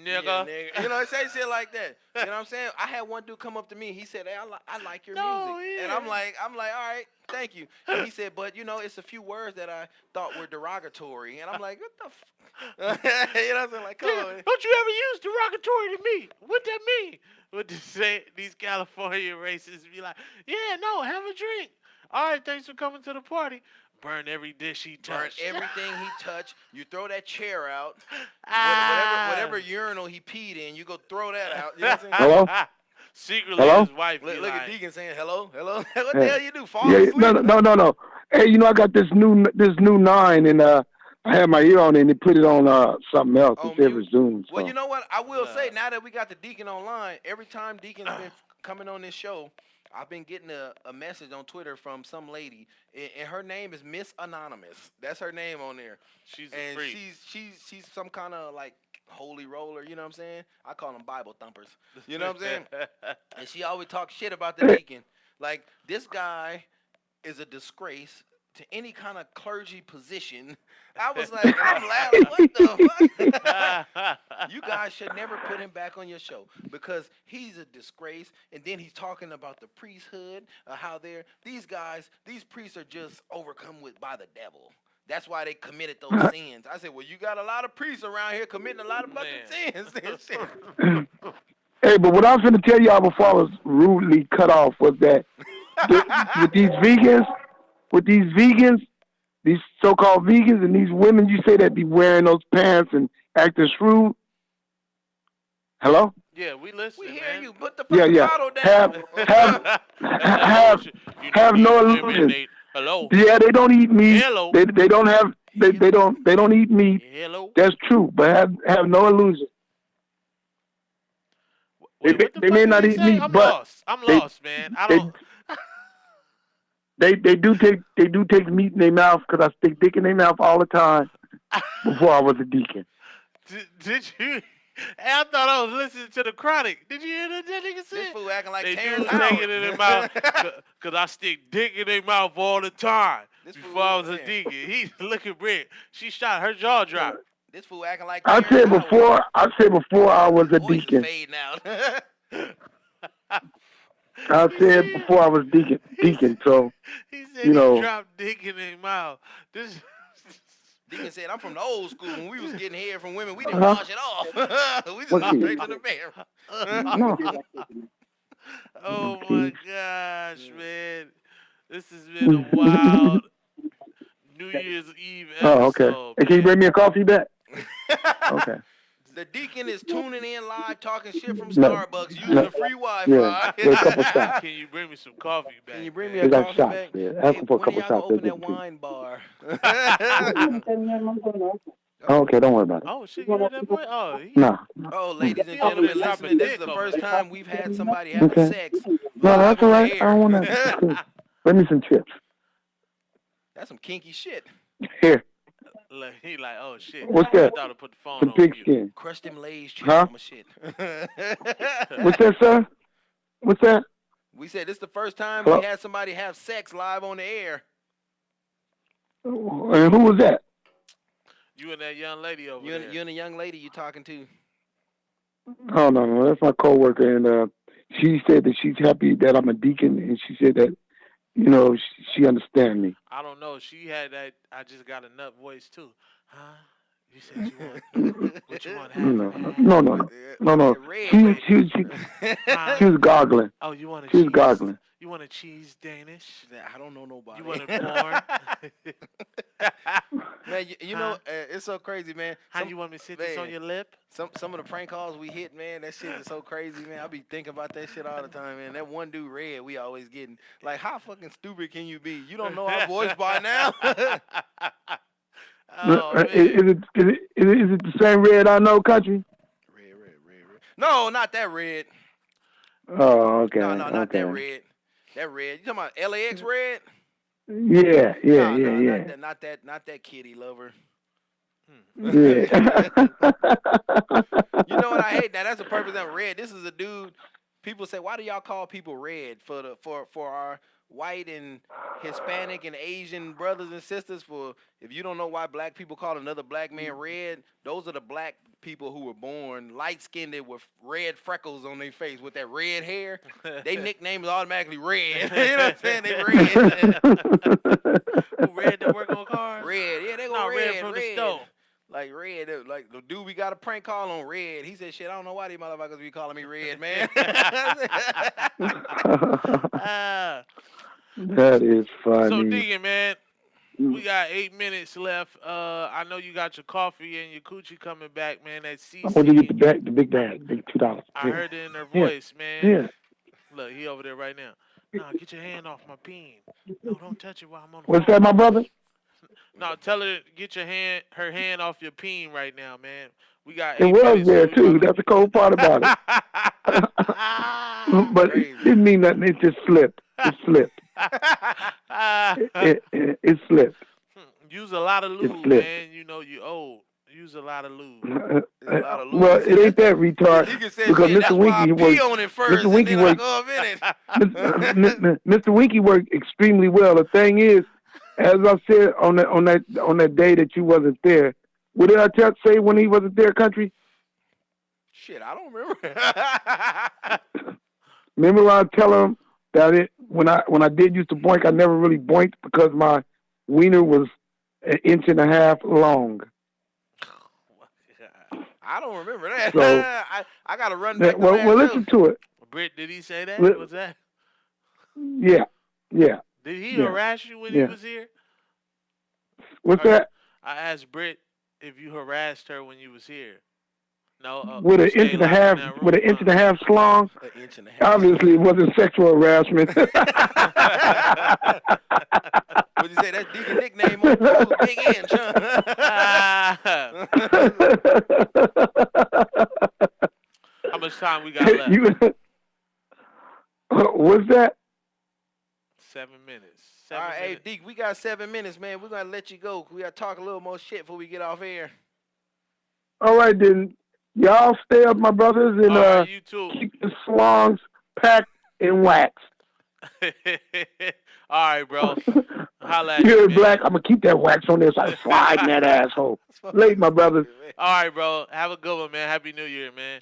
nigga. Yeah, nigga. You know, I say shit like that. You know what I'm saying? I had one dude come up to me. He said, "Hey, I like your No, music," and yeah. I'm like, all right, thank you. And he said, "But you know, it's a few words that I thought were derogatory," and I'm like, "What the?" You know what I'm saying? Like, come on. Man. Don't you ever use derogatory to me? What that mean? What to say? These California racists be like, yeah, no, have a drink. All right, thanks for coming to the party. Burn every dish he Burn touched. everything he touched. You throw that chair out. Whatever urinal he peed in, you go throw that out. You know what I'm saying? Hello? Secretly, Hello? his wife be Look like, at Deacon saying hello. What the Hey. hell you do? Fall Yeah, asleep? no. Hey, you know, I got this new 9, and I had my ear on it, and they put it on something else On instead of mute. Zoom. Well, so. you know what? I will say, Nah. now that we got the Deacon online, every time Deacon's been coming on this show, I've been getting a message on Twitter from some lady, and her name is Miss Anonymous. That's her name on there. she's a And freak. she's some kind of like holy roller, you know what I'm saying? I call them Bible thumpers. You know what I'm saying? And she always talks shit about the deacon. Like, this guy is a disgrace to any kind of clergy position. I was like, I'm laughing, what the fuck? You guys should never put him back on your show because he's a disgrace. And then he's talking about the priesthood, how these priests are just overcome by the devil. That's why they committed those sins. I said, well, you got a lot of priests around here committing a lot of fucking sins. and shit. Hey, but what I was going to tell y'all before I was rudely cut off was that with these vegans, these so-called vegans, and these women, you say that be wearing those pants and acting shrewd. Hello? Yeah, we listen, We hear man. you. Put the Yeah, fucking yeah. bottle down. Have no women, illusions. hello. Yeah, they don't eat meat. Hello. They don't eat meat. Hello. That's true, but have no illusion. Wait, they what the may fuck did not he eat say? meat, I'm but lost. I'm they- lost, man. I don't. They do take meat in their mouth because I stick dick in their mouth all the time before I was a deacon. Did you? I thought I was listening to the Chronic. Did you hear that nigga This say? fool acting like They Terrence do take it Howard. in their mouth because I stick dick in their mouth all the time. This before fool, I was a man. deacon. He look at Britt. She shot her jaw dropped. This fool acting like I Terrence said Howard. before I was His a voice is deacon. fading out. I said before I was deacon. So He said you he know. dropped dick in his mouth. This Deacon said, I'm from the old school. When we was getting hair from women, we didn't Uh-huh. wash it off. We just What went kid? straight to the bedroom. No. Oh my gosh, man. This has been a wild New Year's Eve episode. Oh, okay. Hey, can you bring me a coffee back? Okay. The deacon is tuning in live, talking shit from No. Starbucks, using No. the free Wi-Fi. Yeah. With a couple shots. Can you bring me some coffee back? Can you bring me man? a They got coffee shots, back? man. Hey, Ask them for a when couple y'all gonna shots. open They'll that give it to you. wine bar? Okay, don't worry about it. Oh shit, you heard that boy? Oh, he, No. Oh, ladies and He over there gentlemen, dropping listening, this is dick the over first there. time we've had somebody having Okay. sex. No, live that's on all the right. I air. don't want to. Bring me some chips. That's some kinky shit. Here. look, he like, oh shit. What's I that? thought I put the phone Some on pig mute. skin. Crush them Lay's chips Huh? on my shit. What's that, sir? What's that? We said this is the first time Hello? we had somebody have sex live on the air. And who was that? You and that young lady over You there. and the young lady you talking to. Oh no, that's my coworker, and she said that she's happy that I'm a deacon, and she said that she understands me. I don't know. She had that. I just got a nut voice too. Huh? You said you want what you want half and half? No. Red. She was gargling. Oh, you want a She was cheese? gargling. You want a cheese Danish? I don't know nobody. You want a corn? Man, you know, it's so crazy, man. How you want me to sit this on man. your lip? Some of the prank calls we hit, man, that shit is so crazy, man. I be thinking about that shit all the time, man. That one dude, Red, we always getting. Like, how fucking stupid can you be? You don't know our voice by now? Oh, man. Is it the same Red I know, country? Red. No, not that Red. Oh, okay. No, not okay. that Red. That Red. You talking about LAX Red? Yeah. No, not that kitty lover. Yeah. You know what I hate? Now that's the purpose of Red. This is a dude. People say, why do y'all call people red for our white and Hispanic and Asian brothers and sisters? For if you don't know why black people call another black man red, those are the black people who were born light skinned with red freckles on their face with that red hair. They nickname is automatically red. You know what I'm saying? They red. Who red that work on cars? Red, yeah, they go No, red from the stove. Like Red, like the dude we got a prank call on Red. He said, "Shit, I don't know why these motherfuckers be calling me Red, man." That is funny. So, Deacon, man, we got 8 minutes left. I know you got your coffee and your coochie coming back, man. That CC. I want you to get the big bag, big $2. I heard it in her Yeah. voice, man. Yeah. Look, he over there right now. No, get your hand off my peen. No, don't touch it while I'm on the What's phone. that, my brother? No, tell her get her hand off your peen right now, man. We got. It 8 was minutes, there so we too. about That's the cold part about it. But it didn't mean nothing. It just slipped. It slipped. It slipped. Use a lot of lube, slipped. man. You know you old. Use a lot of lube. Well, it ain't that retard He can say, because "Shit, Mr. that's why I Winky pee worked. on it first, Mr. Winky and then I worked. go up in it." Mr. Winky worked extremely well. The thing is, as I said on that day that you wasn't there, what did I say when he wasn't there, country? Shit, I don't remember. Remember when I tell him that when I did used to boink, I never really boinked because my wiener was 1.5 inches long. I don't remember that. So- I gotta run back. Well, listen to it. Britt, did he say that? Li- Was that? Yeah. Did he Yeah. harass you when Yeah. he was here? What's that? I asked Britt if you harassed her when you was here. No. With you an stayed inch and a locked in half, that with an room, 1.5 inch long. An inch and a half. Obviously, it wasn't sexual harassment. What'd you say? That's Deacon nickname on the Big Inch, huh? How much time we got left? What's that? 7 minutes. All 7 right, hey, minutes. Deke, we got 7 minutes, man. We're gonna let you go. We gotta talk a little more shit before we get off air. All right, then. Y'all stay up, my brothers, and All right, you too. keep the slongs packed and waxed. All right, bro. Holla at You you, heard man. Black? I'm gonna keep that wax on this. I slide in that asshole. Late, my brother. All right, bro. Have a good one, man. Happy New Year, man.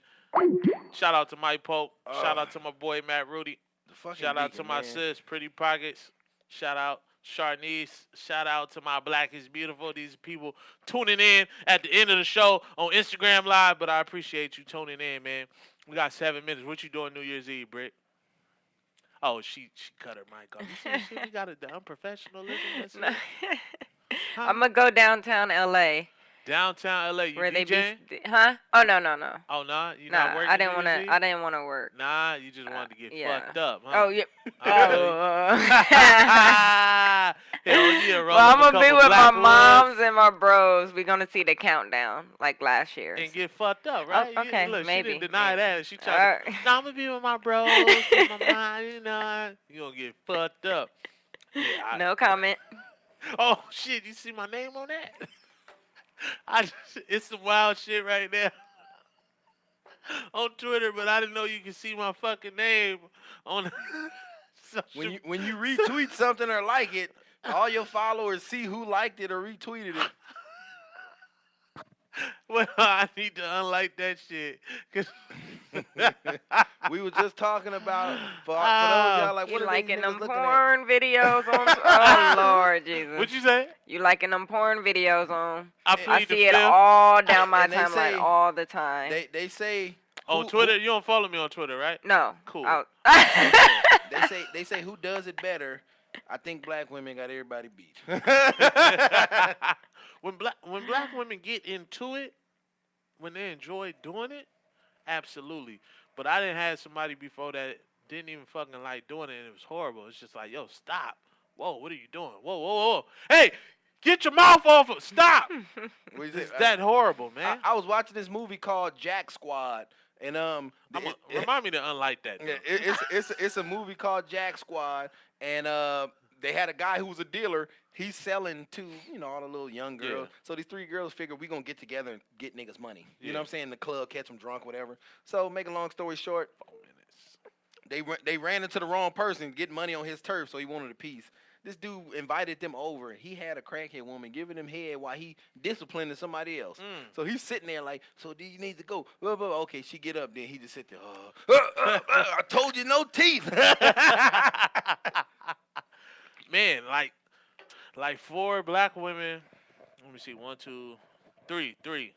Shout out to Mike Pope. Shout out to my boy Matt Rudy. The fucking Shout out to Deacon, my man. sis, Pretty Pockets. Shout out Sharnice. Shout out to my Black is Beautiful. These people tuning in at the end of the show on Instagram Live, but I appreciate you tuning in, man. We got 7 minutes. What you doing New Year's Eve, Britt? Oh, she cut her mic off. You see, we got the unprofessionalism. That's No. it. Huh? I'm gonna go downtown LA Downtown LA. You where they DJing? be. Huh? Oh no. Oh, nah? You Nah, not working I didn't New wanna. Year's I Eve? didn't wanna work. Nah, you just wanted to get yeah. fucked up, huh? Oh yeah. Hell yeah, roll Well, I'm up a gonna be couple with my Black Woods moms and my bros. We're gonna see the countdown like last year. and get fucked up, right? Oh, okay, Look, maybe. she didn't deny Yeah. that. She tried to, Alright. nah, I'm gonna be with my bros and my mom, you know. You gonna get fucked up. Yeah, No comment. Oh, shit, you see my name on that? It's some wild shit right there on Twitter, but I didn't know you could see my fucking name on social. When you retweet something or like it, all your followers see who liked it or retweeted it. Well, I need to unlike that shit. 'Cause We were just talking about for those y'all like You what are liking these them niggas looking at? porn videos on? Oh Lord Jesus! what you say? You liking them porn videos on? I I plead the see it fifth. all down my And they timeline say- all the time. They say On who- Twitter, you don't follow me on Twitter, right? No. Cool. I'll- they say who does it better. I think black women got everybody beat. when black women get into it, when they enjoy doing it, absolutely. But I didn't have somebody before that didn't even fucking like doing it, and it was horrible. It's just like, yo, stop. Whoa, what are you doing? Whoa, whoa, whoa. Hey, get your mouth off of. Stop. What is It's it? that horrible, man. I was watching this movie called Jack Squad, and Remind me to unlike that. Yeah, though. it's a movie called Jack Squad, and they had a guy who was a dealer. He's selling to all the little young girls. Yeah. So these three girls figure we gonna get together and get niggas money. You Yeah. know what I'm saying? In the club, catch them drunk, whatever. So make a long story short, 4 minutes. they ran into the wrong person, getting money on his turf, so he wanted a piece. This dude invited them over. He had a crackhead woman giving him head while he disciplining somebody else. So he's sitting there like, so do you need to go? Blah, blah, blah. Okay, she get up. Then he just sit there. I told you no teeth. Man, like 4 black women. Let me see, 1, 2, 3. 3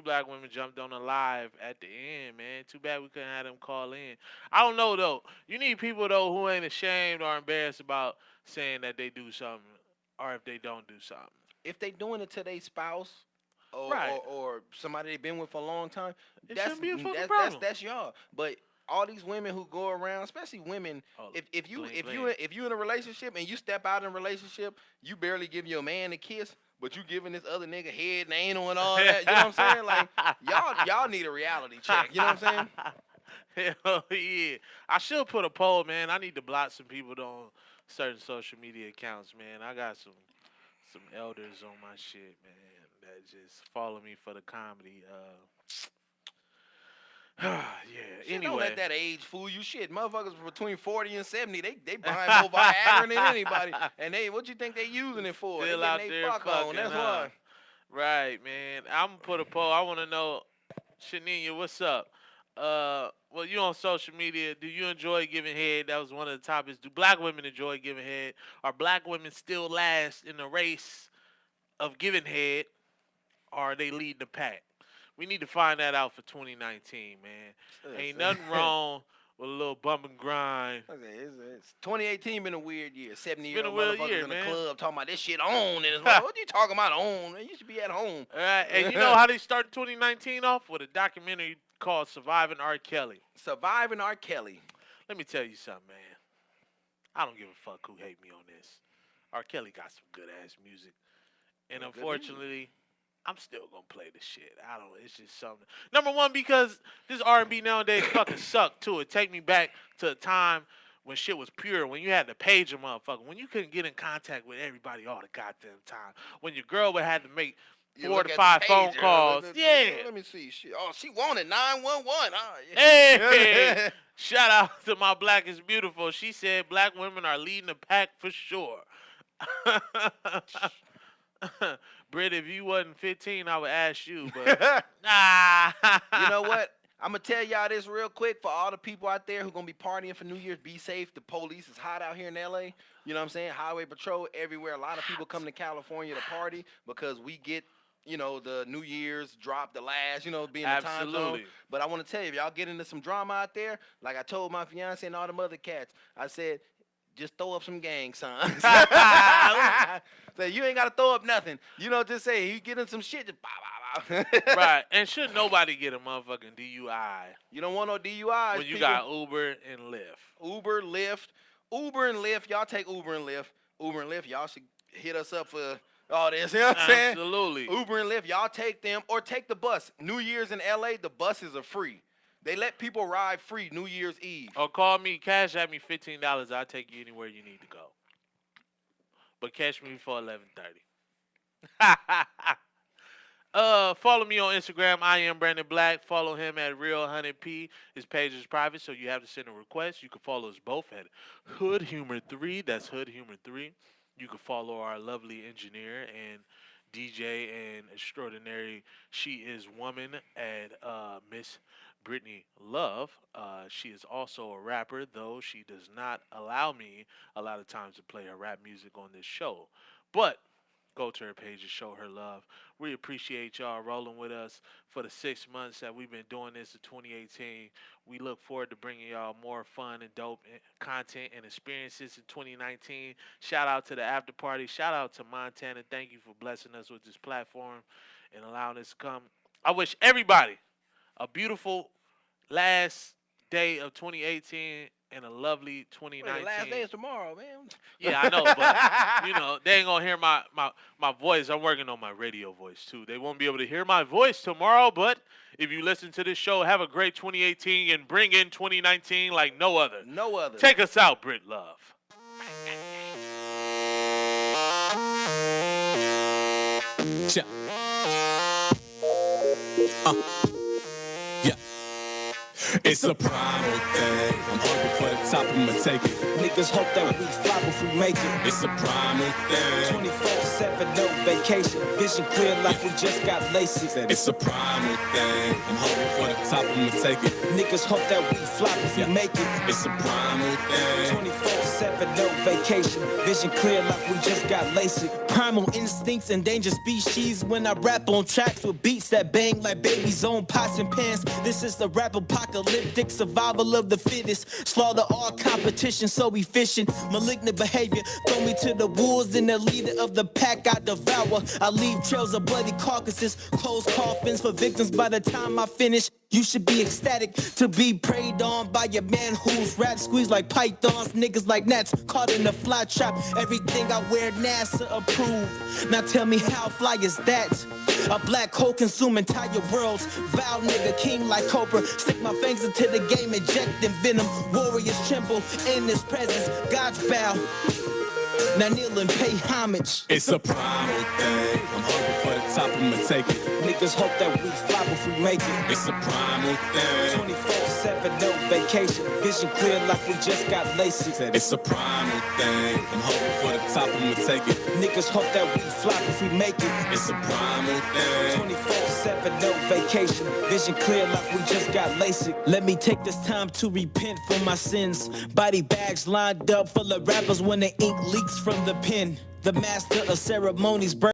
black women jumped on the live at the end, man. Too bad we couldn't have them call in. I don't know though. You need people though who ain't ashamed or embarrassed about saying that they do something, or if they don't do something. If they doing it to their spouse or, Right. or somebody they've been with for a long time, It that's shouldn't be a fucking that's, problem. that's y'all. But all these women who go around, especially women, Oh, if you bling, if bling. you if you in a relationship and you step out in a relationship, you barely give your man a kiss, but you giving this other nigga head and anal and all that. You know what I'm saying? Like y'all need a reality check. You know what I'm saying? Hell yeah. I should put a poll, man. I need to block some people on certain social media accounts, man. I got some elders on my shit, man, that just follow me for the comedy. Yeah. Shit, don't Anyway, let that age fool you. Shit, motherfuckers between 40 and 70, they buying more Viagra than anybody. And what you think they using it for? Still they out getting they there fuck on. fucking, That's huh? why. right, man. I'm gonna put a poll. I want to know, Shania, what's up? Well, you on social media. Do you enjoy giving head? That was one of the topics. Do black women enjoy giving head? Are black women still last in the race of giving head? Or are they leading the pack? We need to find that out for 2019, man. Ain't nothing wrong with a little bump and grind. Okay, it's 2018 been a weird year. 70 been a year old weird motherfuckers year, in the man. club talking about this shit on. And it's like, what you talking about on? Man, you should be at home. All right, and you know how they started 2019 off? With a documentary called Surviving R. Kelly. Surviving R. Kelly. Let me tell you something, man. I don't give a fuck who hate me on this. R. Kelly got some good ass music. And Good unfortunately, I'm still gonna play the shit. I don't. It's just something. Number one, because this R&B nowadays fucking suck too. It take me back to a time when shit was pure. When you had to page a motherfucker. When you couldn't get in contact with everybody all the goddamn time. When your girl would have to make You 4 look to at 5 the phone pager. calls. Yeah. Let me see. Shit. Oh, she wanted 911. Yeah. Hey, shout out to my Black is Beautiful. She said black women are leading the pack for sure. Britt, if you wasn't 15, I would ask you, but nah. You know what? I'm going to tell y'all this real quick for all the people out there who going to be partying for New Year's. Be safe. The police is hot out here in L.A. You know what I'm saying? Highway patrol everywhere. A lot of people come to California to party because we get, you know, the New Year's drop, the last, you know, being the time zone. Absolutely. But I want to tell you, if y'all get into some drama out there, like I told my fiance and all them other cats, I said, just throw up some gang signs. So you ain't got to throw up nothing. You know, just say, you get in some shit, just bow, bow, bow. Right, and should nobody get a motherfucking DUI You don't want no DUIs. when you people. got Uber and Lyft? Uber, Lyft. Y'all take Uber and Lyft. Uber and Lyft, y'all should hit us up for all this. You know what I'm saying? Absolutely. Uber and Lyft, y'all take them or take the bus. New Year's in LA, the buses are free. They let people ride free New Year's Eve. Or call me, cash at me $15. I'll take you anywhere you need to go. But catch me before 11:30. Follow me on Instagram. I am Brandon Black. Follow him at Real100P. His page is private, so you have to send a request. You can follow us both at Hood Humor 3. That's Hood Humor 3. You can follow our lovely engineer and DJ and extraordinary She Is Woman at Miss Brittany Love. She is also a rapper, though she does not allow me a lot of times to play her rap music on this show. But go to her page and show her love. We appreciate y'all rolling with us for the 6 months that we've been doing this in 2018. We look forward to bringing y'all more fun and dope content and experiences in 2019. Shout out to the after party. Shout out to Montana. Thank you for blessing us with this platform and allowing us to come. I wish everybody a beautiful last day of 2018 and a lovely 2019. The last day is tomorrow, man. Yeah, I know, but you know, they ain't gonna hear my voice. I'm working on my radio voice too. They won't be able to hear my voice tomorrow, but if you listen to this show, have a great 2018 and bring in 2019 like no other. No other. Take us out, Britt Love. Yeah. Yeah. It's a primal thing. I'm hungry for the top, I'ma take it. Niggas hope that we fly if we make it. It's a primal thing. 24/7, no vacation. Vision clear like we just got laces. It's a primal thing. I'm hungry for the top, I'ma take it. Niggas hope that we fly if we make it. It's a primal thing. 24/7, no vacation. Vision clear like we just got LASIK. Primal instincts, endangered species. When I rap on tracks with beats that bang like babies on pots and pans. This is the rap apocalyptic survival of the fittest. Slaughter all competition so efficient. Malignant behavior, throw me to the wolves and the leader of the pack I devour. I leave trails of bloody carcasses, closed coffins for victims by the time I finish. You should be ecstatic to be preyed on by your man whose rap squeeze like pythons. Niggas like gnats caught in a fly trap. Everything I wear NASA approved. Now tell me how fly is that? A black hole consume entire worlds. Vow nigga king like Cobra. Stick my fangs into the game, injecting venom. Warriors tremble in his presence. Gods bow. Now kneel and pay homage. It's a primal thing. I'm hungry for the top, I'ma take it. Niggas hope that we fly if we make it. It's a primal thing. 24/7, no vacation. Vision clear like we just got LASIK. It's a primal thing. I'm hungry for the top, I'ma take it. Niggas hope that we fly if we make it. It's a primal thing. 24/7, no vacation. Vision clear like we just got LASIK. Let me take this time to repent for my sins. Body bags lined up full of rappers when the ink leaks from the pen. The master of ceremonies.